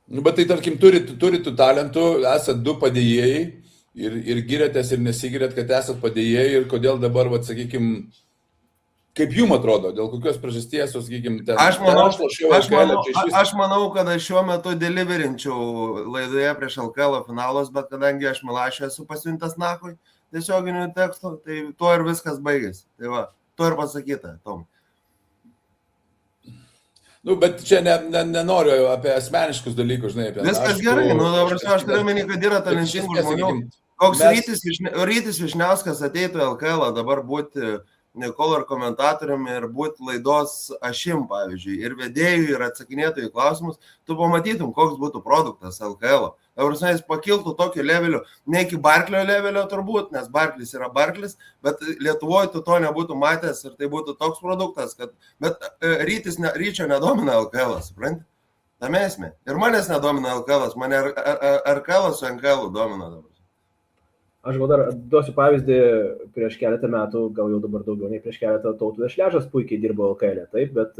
Bet tai, tarkim, turi tų talentų, esat 2 padėjėjai ir giriatės ir nesigiriat, kad esat padėjėjai ir kodėl dabar, sakykime, kaip jums atrodo, dėl kokios priežasties, sakykime, ten... Aš manau, kad aš šiuo metu deliverinčiau laidoje prieš LKL finalus, bet kadangi aš Milašiu esu pasiuntas nakui tiesioginių tekstų, tai tuo ir viskas baigėsi. Tai va, tuo ir pasakyta, Tom. Bet čia nenoriu apie asmeniškus dalykus, žinai, apie... Viskas gerai, dabar aš turiu menį, kad yra talentingų žmonių. Koks Rytis Vyšniauskas ateitų LKL dabar būti Color komentatoriumi ir būti laidos ašim, pavyzdžiui, ir vedėjų, ir atsakinėtojų klausimus, tu pamatytum, koks būtų produktas LKL. Dabar jis pakiltų tokio levelio, ne iki Barklio levelio turbūt, nes Barklis yra Barklis, bet Lietuvoje tu to nebūtų matęs ir tai būtų toks produktas, kad... Bet Ryčio nedomina LKL, supranti? Tame esmė. Ir manęs nedomina LKL, mane RKL su NKL domina dabar. Aš gal dar duosiu pavyzdį, prieš keletą metų, gal jau dabar daugiau nei prieš keletą, Tautvydas Šležas puikiai dirbo LKL, taip, bet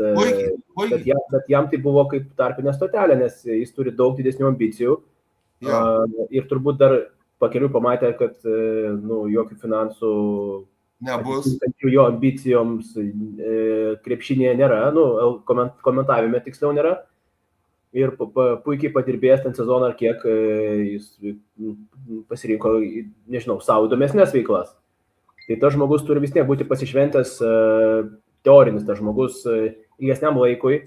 jam tai buvo kaip tarpinė stotelė, nes jis turi daug didesnių ambicijų ir turbūt dar pakeliui pamatė, kad jokių finansų nebus, jo ambicijoms krepšinėje nėra, komentavime tiksliau nėra. Ir puikiai padirbėjęs ten sezoną, ar kiek jis pasirinko, nežinau, savo įdomesnės veiklas. Tai tas žmogus turi vis tiek būti pasišventęs teorinis, tas žmogus ilgesniam laikui,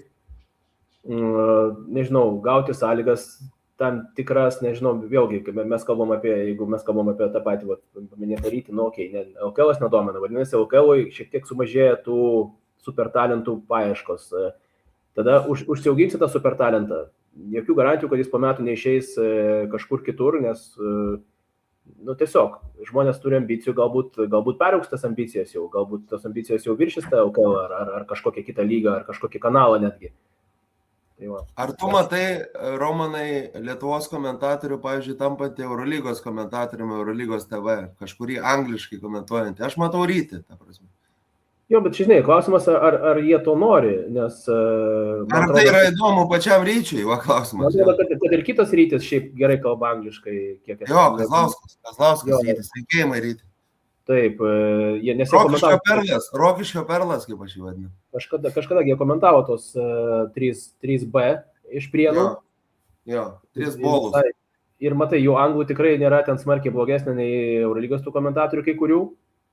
nežinau, gauti sąlygas tam tikras, nežinau, vėlgi, jeigu mes kalbam apie tą patį, paminėtą Rytį, LKL nedomina, vadinasi, LKL šiek tiek sumažėja tų supertalentų paieškos. Tada užsiauginsi tą supertalentą. Jokių garantijų, kad jis po metų neišeis kažkur kitur, nes tiesiog žmonės turi ambicijų, galbūt peraugs tas ambicijas jau, galbūt tos ambicijos jau viršys tą LKL ar kažkokią kitą lygą, ar kažkokį kanalą netgi. Tai va. Ar tu matai, Romanai, Lietuvos komentatorių, pavyzdžiui, tampantį Eurolygos komentatoriumi Eurolygos TV, kažkurį angliškai komentuojantį? Aš matau Rytį, ta prasme. Jo, bet žinai, klausimas, ar jie to nori, nes... Ar tai yra įdomu pačiam Ryčiui, klausimas. Man atrodo, kad ir kitas Rytis šiaip gerai kalba angliškai. Jo, Kazlauskas Rytis, sveikėjimai Ryti. Taip, jie Rokiškio perlas, kaip aš jį vadinu. Kažkada jie komentavo tos 3B iš Prienų. Jo, 3 bolus. Ir matai, jų anglų tikrai nėra ten smarkiai blogesnė nei Eurolygos tų komentatorių kai kurių.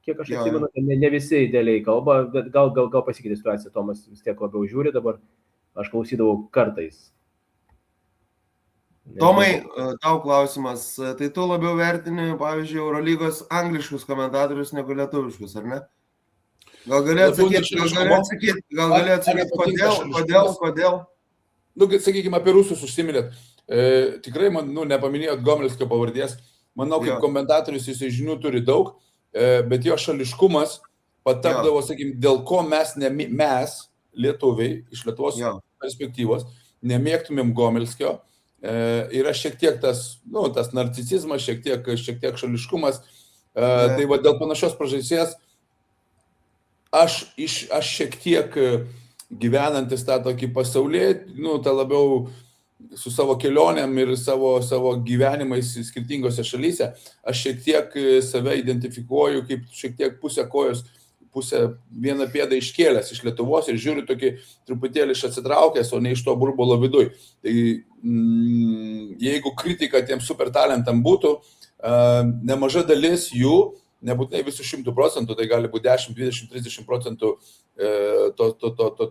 Kiek aš atsimenu, ne visi idealiai kalba, bet gal pasikeitė situacija, Tomas vis tiek labiau žiūri dabar, aš klausydavau kartais. Tomai, tau klausimas, tai tu labiau vertini, pavyzdžiui, Eurolygos angliškus komentatorius negu lietuviškus, ar ne? Gal gali atsakyti, kodėl? Sakykime, apie rusus užsiminėt. Tikrai, nepaminėjot Gomelskio pavardės. Manau, kaip komentatorius jisai žinių turi daug. bet jo šališkumas patapdavo, sakykime, dėl ko mes lietuviai, iš Lietuvos perspektyvos, nemėgtumėm Gomelskio, yra šiek tiek tas narcisizmas, šiek tiek šališkumas. Tai va dėl panašios priežasties aš šiek tiek gyvenantis tą tokį pasaulį, tą labiau su savo kelionėm ir savo gyvenimais skirtingose šalyse, aš šiek tiek save identifikuoju kaip šiek tiek pusę vieną pėdą iškėlęs iš Lietuvos ir žiūriu tokį truputėlį iš atsitraukęs, o ne iš to burbulo viduj. Tai jeigu kritika tiem super talentam būtų, nemaža dalis jų, nebūtinai visų 100%, tai gali būti 10, 20, 30%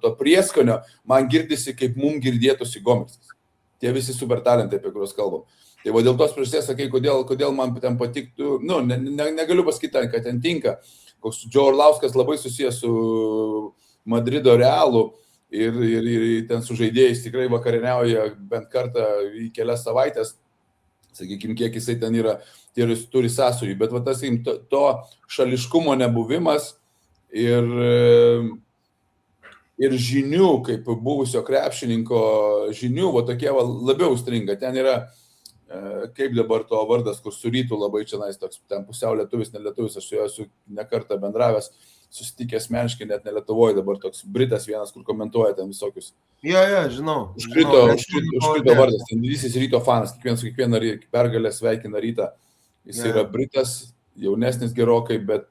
to prieskonio, man girdisi, kaip mum girdėtųsi Gomelskis. Tie visi super talentai, apie kuriuos kalbam. Tai va dėl tos priežasties sakai, kodėl man ten patiktų, negaliu pasakyti, kad ten tinka. Koks Joe Orlauskas labai susijęs su Madrido Realu ir ten su žaidėjais tikrai vakarieniauja bent kartą į kelias savaitės, sakykime, kiek jisai ten yra, turi sąsajų, bet va tas to šališkumo nebuvimas ir žinių, kaip buvusio krepšininko žinių, va tokie labiau stringa. Ten yra, kaip dabar to vardas, kur su Rytu labai čianais toks, ten pusiau lietuvis, ne lietuvis, aš su juo esu nekartą bendravęs, susitikęs meniškai, net ne Lietuvoje, dabar toks Britas vienas, kur komentuoja ten visokius. Žinau. Užkrito vardas, ten didysis Ryto fanas, kiekvieną pergalę sveikina Rytą. Jis yra Britas, jaunesnis gerokai, bet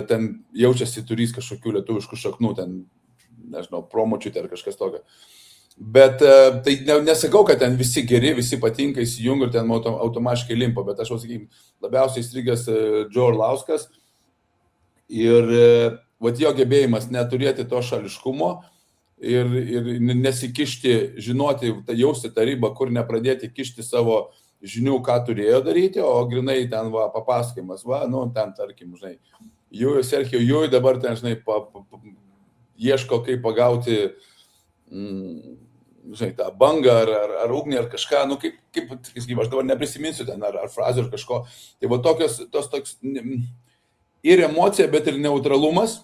ten jaučiasi turys kažkokių lietuviškų šaknų, ten, nežinau, promočiutė ar kažkas tokio. Bet tai nesakau, kad ten visi geri, visi patinka, įsijungia ir ten automatiškai limpa, bet aš jau sakykime, labiausiai įstrigęs Joe Orlauskas ir jo gebėjimas neturėti to šališkumo ir nesikišti, žinoti, jausti tą ribą, kur nepradėti kišti savo žinių, ką turėjo daryti, o grinai ten papasakojimas, ten, tarkim, žinai, Sergio Jui dabar ten, žinai, ieško, kaip pagauti, žinai, tą bangą ar ugnį ar kažką, kaip aš dabar neprisiminsiu ten, ar frazių ar kažko. Tai va toks ir emocija, bet ir neutralumas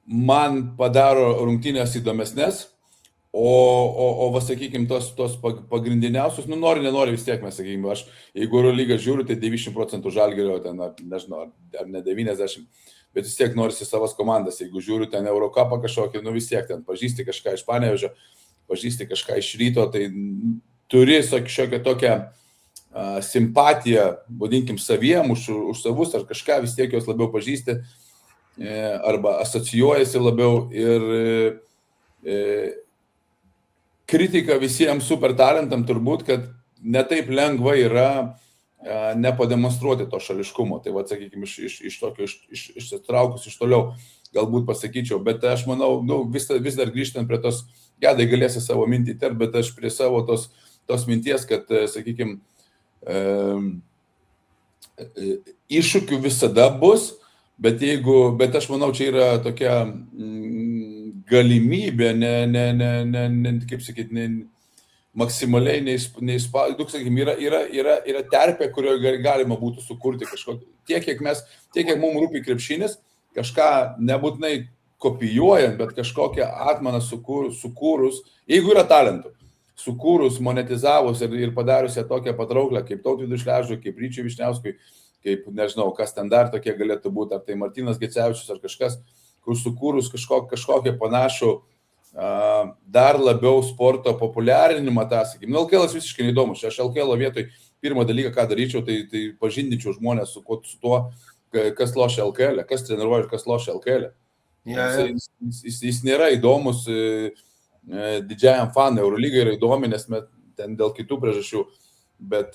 man padaro rungtynės įdomesnės. O sakykime, tos pagrindiniausius, nenori vis tiek, mes sakykime, aš jeigu Eurolygą žiūriu, tai 90% Žalgirio, ten, nežinau, ar ne 90%, bet vis tiek norisi savas komandas, jeigu žiūriu ten Eurocupą kažkokį, vis tiek ten pažįsti kažką iš Panevėžio, pažįsti kažką iš Ryto, tai turi šiokią tokią simpatiją, vadinkim, saviem, už savus ar kažką, vis tiek jos labiau pažįsti, arba asocijuojasi labiau ir kritika visiems super talentam turbūt, kad netaip lengva yra nepademonstruoti to šališkumo. Tai va, sakykime, išsitraukus iš toliau galbūt pasakyčiau, bet aš manau, vis dar grįžtant prie tos, Gedai galėsi savo mintį įtart, bet aš prie savo tos minties, kad, sakykime, iššūkių visada bus, bet aš manau, čia yra tokia galimybė, kaip sakyti, maksimaliai neįspaudyti, sakykime, yra terpė, kurioje galima būtų sukurti kažkokį, tiek kiek mums rūpi krepšinis, kažką nebūtinai kopijuojant, bet kažkokią atmaną sukūrus, jeigu yra talentų, sukūrus, monetizavus ir padarius ją tokią patrauklę, kaip Tautvydui Šležui, kaip Ryčiui Višniauskui, kaip, nežinau, kas ten dar tokie galėtų būti, ar tai Martynas Gecevičius, ar kažkas, kur sukūrus kažkokią panašų dar labiau sporto populiarinimą, tą, sakykime, LKL visiškai neįdomus. Aš LKL vietoj pirmą dalyką, ką daryčiau, tai pažindinčiau žmonės su tuo, kas lošia LKL, kas treniruoja ir kas lošia LKL. Jis nėra įdomus didžiajam fanui, Eurolyga yra įdomi, nes ten dėl kitų priežasčių, bet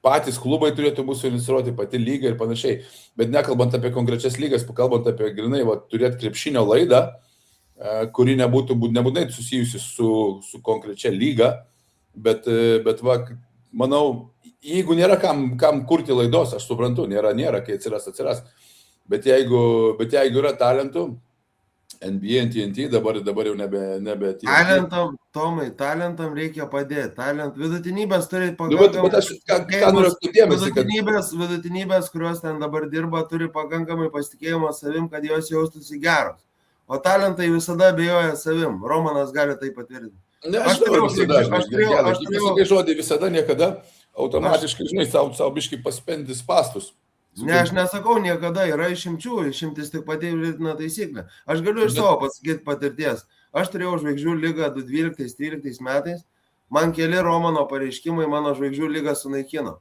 patys klubai turėtų būti suinicijuoti, pati lyga ir panašiai. Bet nekalbant apie konkrečias lygas, kalbant apie grinai, turėti krepšinio laidą, kuri nebūtinai susijusi su konkrečia lyga, bet manau, jeigu nėra kam kurti laidos, aš suprantu, nėra, kai atsiras. Bet jeigu yra talentų, NBA, TNT, dabar jau nebe TNT. Talentam reikia padėti. Vidutinybės turi Nu, bet aš ką noriu atkreipdėmėsi, kad vidutinybės, kurios ten dabar dirba, turi pakankamai pasitikėjimo savim, kad jos jaustųsi geros. O talentai visada abejoja savim. Romanas gali tai patvirtinti. Nežinau, pasakai žodį visada, niekada, automatiškai, žinai, savo biškai paspendis pastus. Ne, aš nesakau niekada, yra išimčių, išimtis tik patvirtina taisyklę. Aš galiu iš savo pasakyti patirties. Aš turėjau žvaigždžių lygą 2012-2013 metais, man keli Romano pareiškimai mano žvaigždžių lygą sunaikino.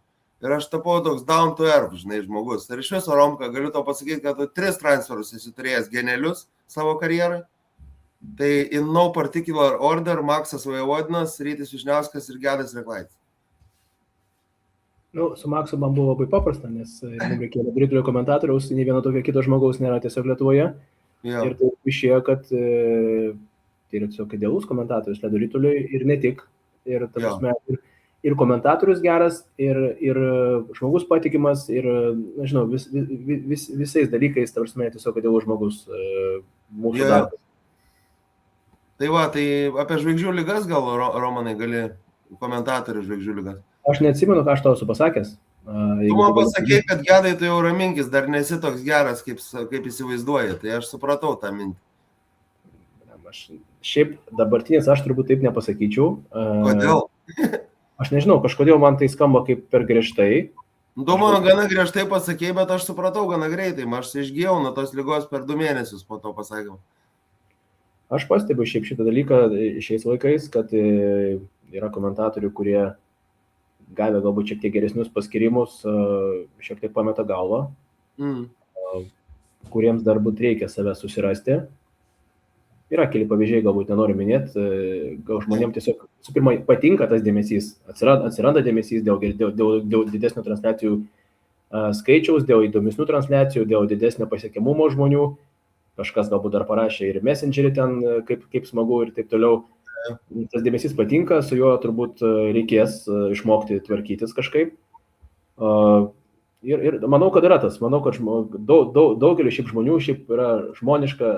Ir aš tapau toks down to earth, žinai, žmogus. Ir iš viso, Romka, galiu to pasakyti, kad tu 3 transferus esi turėjęs genialius savo karjerai. Tai in no particular order, Maksas Vojvodinas, Rytis Vyšniauskas ir Gedas Reklaitis. Nu, su Maksu man buvo labai paprasta, nes mums reikėjo Ritulio komentatoriaus, nei vieno tokio kito žmogaus nėra tiesiog Lietuvoje. Jo. Ir tai išėjo, kad tai yra tiesiog idealus komentatorius Ledo Rituliui ir ne tik. Ir, prasme, ir komentatorius geras, ir žmogus patikimas, ir, nežinau, visais dalykais, prasme, tiesiog idealus žmogus mūsų darbas. Tai va, tai apie žvaigždžių lygas gal, Romanai, gali komentatorių žvaigždžių lygas. Aš neatsimenu, ką aš tau esu pasakęs. Tu man pasakei, kad Gedai, tu jau raminkis, dar nesi toks geras, kaip įsivaizduoji, tai aš supratau tą mintį. Šiaip dabartinis aš turbūt taip nepasakyčiau. Kodėl? Aš nežinau, kažkodėl man tai skamba kaip per griežtai. Tu man gana griežtai pasakei, bet aš supratau gana greitai, aš išgijau nuo tos ligos per 2 mėnesius po to pasakymą. Aš pastebiu šiaip šitą dalyką šiais laikais, kad yra komentatorių, kurie gavę galbūt šiek tiek geresnius paskirimus, šiek tiek pameta galvą, kuriems dar būt reikia save susirasti. Yra keli pavyzdžiai, galbūt nenoriu minėti, gal žmonėms tiesiog, su pirma, patinka tas dėmesys, atsiranda dėmesys dėl didesnio transliacijų skaičiaus, dėl įdomesnių transliacijų, dėl didesnio pasiekiamumo žmonių, kažkas galbūt dar parašė ir Messengerį ten, kaip smagu ir taip toliau. Tas dėmesys patinka, su juo turbūt reikės išmokti tvarkytis kažkaip. Ir manau, kad yra tas. Manau, kad daugelį šiaip žmonių šiaip yra žmoniška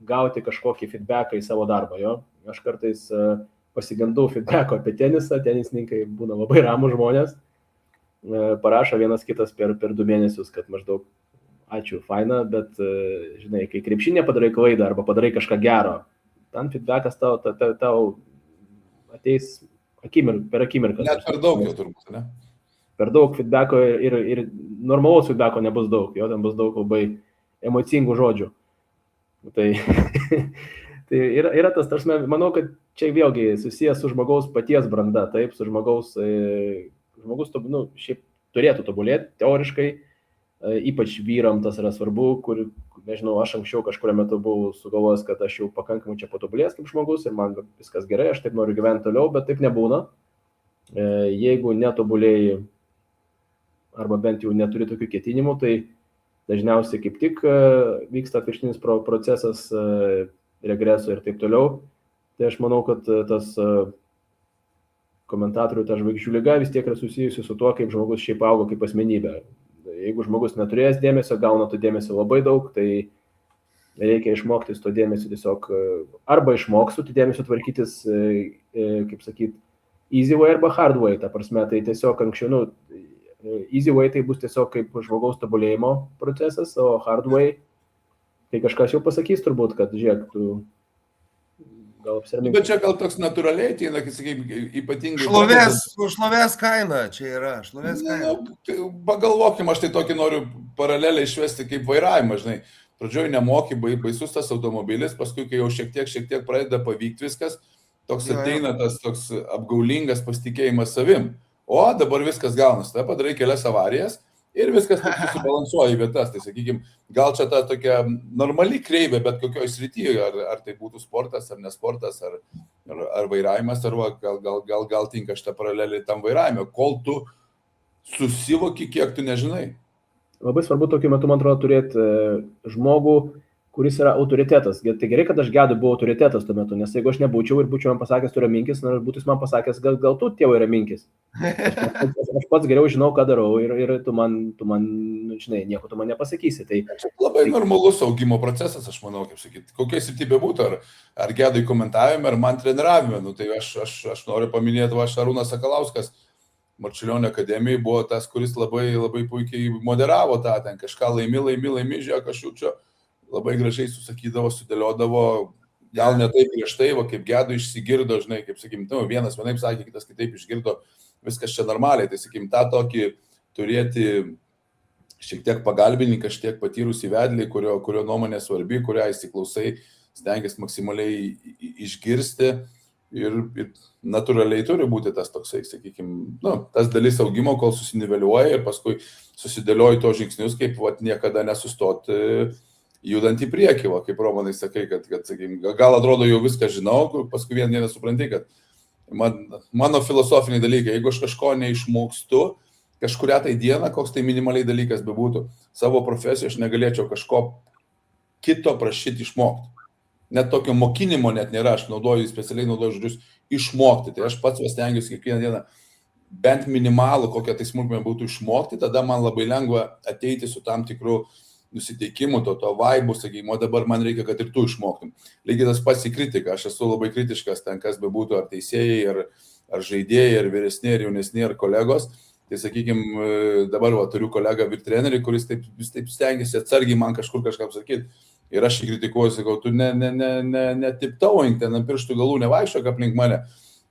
gauti kažkokį feedbacką į savo darbą. Jo? Aš kartais pasigendau feedbacko apie tenisą, tenisininkai būna labai ramų žmonės. Parašo vienas kitas per 2 mėnesius, kad maždaug ačiū, faina, bet, žinai, kai krepšinė padarai klaidą arba padarai kažką gero, ten feedbackas tau ateis per akimirką. Net per daug jau turbūt, ne? Per daug feedbacko ir normalaus feedbacko nebus daug, jo, ten bus daug labai emocingų žodžių. Tai yra tas, manau, kad čia vėlgi susijęs su žmogaus paties branda, taip, su žmogus, šiaip turėtų tobulėti teoriškai, ypač vyram tas yra svarbu, kur, nežinau, aš anksčiau kažkurio metu buvau sugalvojęs, kad aš jau pakankamai čia patobulėjęs kaip žmogus ir man viskas gerai, aš taip noriu gyventi toliau, bet taip nebūna. Jeigu netobulėjai arba bent jau neturi tokių ketinimų, tai dažniausiai kaip tik vyksta atvirkštinis procesas, regreso ir taip toliau. Tai aš manau, kad tas komentatorių ta žvaigždžių liga vis tiek yra susijusi su tuo, kaip žmogus šiaip augo kaip asmenybė. Jeigu žmogus neturėjęs dėmesio, gauna to dėmesio labai daug, tai reikia išmokti to dėmesio tiesiog, arba išmoksiu to dėmesio tvarkytis, kaip sakyt, easy way arba hard way, ta prasme, tai tiesiog anksčiau, easy way tai bus tiesiog kaip žmogaus tobulėjimo procesas, o hard way, tai kažkas jau pasakys turbūt, kad žiūrėk, tu gal apsirmink. Bet čia gal toks natūraliai ateina, kai sakykime, ypatingai... Šlovės kaina čia yra, šlovės kaina. Pagalvokim, aš tai tokį noriu paralelę išvesti kaip vairavimą, žinai. Pradžioj nemoki, baisus tas automobilis, paskui, kai jau šiek tiek pradeda pavykti viskas, toks ateina tas toks apgaulingas pasitikėjimas savim. O dabar viskas gaunasi, tada padarai kelias avarijas ir viskas susibalansuoja į vietas. Tai sakykime, gal čia ta tokia normali kreivė, bet kokioje srityje, ar tai būtų sportas, ar nesportas, ar vairavimas, ar gal tinka šitą paralelį tam vairavime, kol tu susivoki, kiek tu nežinai. Labai svarbu tokiu metu, man atrodo, turėti žmogų, kuris yra autoritetas. Tai gerai, kad aš Gedui buvau autoritetas tuo metu, nes jeigu aš nebūčiau ir būčiau man pasakęs, tu yra minkis, na, būtų jis man pasakęs, gal tu tėvai yra minkis. Aš pats geriau žinau, ką darau ir tu man, žinai, nieko tu man nepasakysi. Tai labai normalus augimo procesas, aš manau, kaip sakyti, kokia sritybė būtų, ar Gedui komentavime, ar man treniravime. Nu, tai aš noriu paminėti, Šarūnas Sakalauskas, Marčiulionio akademijai buvo tas, kuris labai puikiai moderavo tą, ten kažką laimi, žiūrėk, aš jaučiu, labai gražiai susakydavo, sudėliodavo, gal ne taip prieš tai, kaip Gedui išsigirdo, žinai, kaip sakykim, vienas vienaip sakė, kitas kitaip išgirdo, viskas čia normaliai, tai sakykim, tą tokį turėti šiek tiek pagalbininką, šiek tiek patyrusį vedlį, kurio nuomonė svarbi, kurią įsiklausai, stengiasi maksimaliai išgirsti ir natūraliai turi būti tas toksai, sakykime, tas dalis augimo, kol susiniveliuoja ir paskui susidėlioji to žingsnius, kaip niekada nesustoti judant į priekį, kaip Romanai sakai, kad sakykime, gal atrodo jau viską žinau, paskui vieną dieną supranti, kad mano filosofiniai dalykai, jeigu aš kažko neišmokstu, kažkurią tai dieną, koks tai minimaliai dalykas bebūtų, savo profesijoje aš negalėčiau kažko kito prašyti išmokti. Net tokio mokinimo net nėra, aš specialiai naudoju žodžius išmokti. Tai aš pats stengiuosi kiekvieną dieną bent minimalų, kokią tai smulkmę būtų išmokti, tada man labai lengva ateiti su tam tikru nusiteikimu, to vaibu, sakykime, o dabar man reikia, kad ir tu išmoktum. Lygiai tas pats į kritiką, aš esu labai kritiškas ten, kas bebūtų, ar teisėjai, ar žaidėjai, ar vyresni, ar jaunesni, ar kolegos. Tai sakykime, dabar turiu kolegą vyr-trenerį, kuris taip stengiasi atsargiai man kažką sakyti. Ir aš jį kritikuoju, sakau, tu netiptauink, ten ant pirštų galų nevaikščiok aplink mane.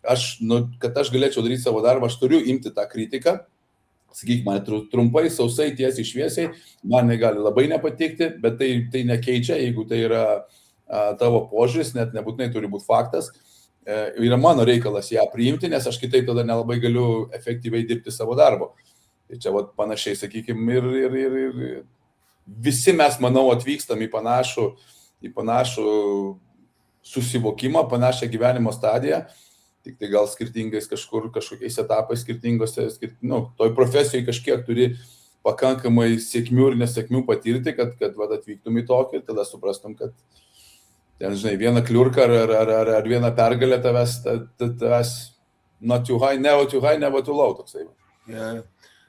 Kad aš galėčiau daryti savo darbą, aš turiu imti tą kritiką. Sakyk, man trumpai, sausai, tiesiai, šviesiai, man gali labai nepatikti, bet tai nekeičia, jeigu tai yra tavo požiūris, net nebūtinai turi būti faktas. Yra mano reikalas ją priimti, nes aš kitaip tada nelabai galiu efektyviai dirbti savo darbo. Tai čia panašiai, sakykime, ir visi mes, manau, atvykstam į panašų susivokimą, panašią gyvenimo stadiją, tik tai gal skirtingais kažkokiais etapais, skirtingose, toj profesijoje kažkiek turi pakankamai sėkmių ir nesėkmių patirti, kad atvyktum į tokį ir tada suprastum, kad ten, žinai, vieną kliurką ar vieną pergalę tavęs not too high, never too low, toksai. Yeah.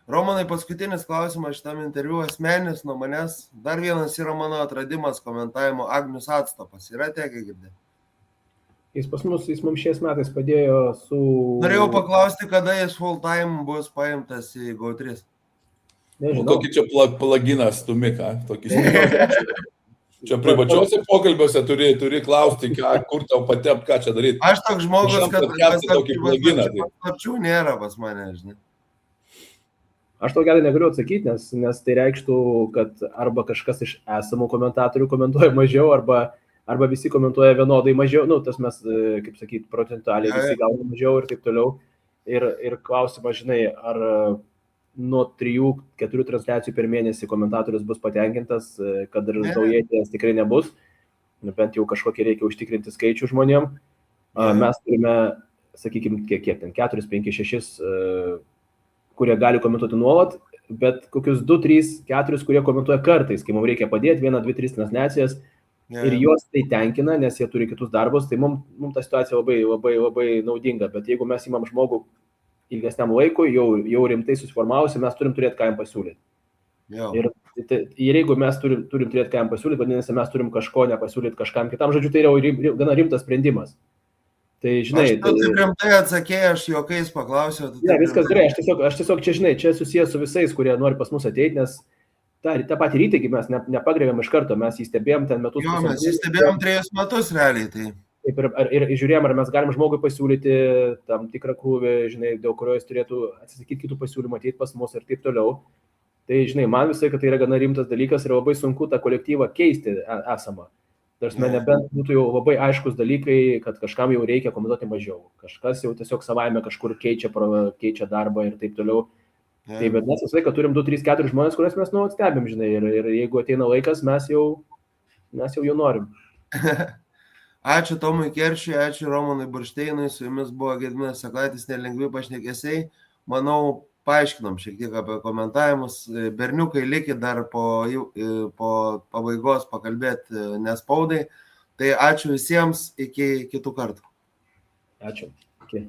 Romanai, paskutinis klausimas šitam interviu asmenis nuo manęs. Dar vienas yra mano atradimas komentavimo Agnius Atstopas. Yra tekę girdėti? Jis mums šiais metais padėjo su... Norėjau paklausti, kada jis full time bus paimtas į GO3. Nežinau. Kokį čia plaginą stumi, ką? Čia privačiuose pokalbiuose turi klausti, kur tau patep, ką čia daryti. Aš toks žmogus, kad tokį plaginą. Pačių nėra pas mane, žinai. Aš tau Gedai negaliu atsakyti, nes tai reikštų, kad arba kažkas iš esamų komentatorių komentuoja mažiau, arba visi komentuoja vienodai mažiau, tas mes, kaip sakyti, procentualiai visi gauna mažiau ir taip toliau. Ir klausimas, žinai, ar nuo 3-4 transliacijų per mėnesį komentatorius bus patenkintas, kad ir naujėtės tikrai nebus, bent jau kažkokį reikia užtikrinti skaičių žmonėm. Mes turime, sakykime, kiek ten, 4, 5, 6, kurie gali komentuoti nuolat, bet kokius 2, 3, 4, kurie komentuoja kartais, kai mums reikia padėti 1, 2, 3 transliacijas ir juos tai tenkina, nes jie turi kitus darbus, tai mums ta situacija labai naudinga, bet jeigu mes imam žmogų ilgesniam laikui, jau rimtai susiformavusi, mes turim turėti ką jam pasiūlyti. Ir jeigu mes turim turėti ką jam pasiūlyti, vadinasi, mes turim kažko nepasiūlyti kažkam kitam, žodžiu, tai yra gana rimtas sprendimas. Tai, žinai, aš taip rimtai atsakėjau, aš juokais paklausiau. Ne, viskas gerai, aš tiesiog čia, žinai, čia susijęs su visais, kurie nori pas mus ateiti, nes tą patį rytį, kai mes nepagrėbėm iš karto, mes jį stebėjom ten metus. Jo, mes jį stebėjom 3 metus realiai. Tai. Taip, ir žiūrėjom, ar mes galim žmogui pasiūlyti tam tikrą krūvį, žinai, dėl kurio jis turėtų atsisakyti kitų pasiūlymų, ateiti pas mus ir taip toliau. Tai, žinai, man visai, kad tai yra gana rimtas dalykas ir labai sunku tą kolektyvą keisti esamą. Tarsi, nebent būtų jau labai aiškus dalykai, kad kažkam jau reikia komentuoti mažiau. Kažkas jau tiesiog savaime kažkur keičia darbą ir taip toliau. Tai bet mes visai, kad turim 2, 3, 4 žmonės, kurias mes nuolat stebim, žinai, ir jeigu ateina laikas, mes jau norim. Ačiū Tomui Keršiui, ačiū Romanui Buršteinui, su jumis buvo Gediminas Saklaitis, nelengvi pašnekesiai. Manau, paaiškinom šiek tiek apie komentavimus. Berniukai likit dar po pabaigos pakalbėti nespaudai. Tai ačiū visiems, iki kitų kartų. Ačiū. Iki.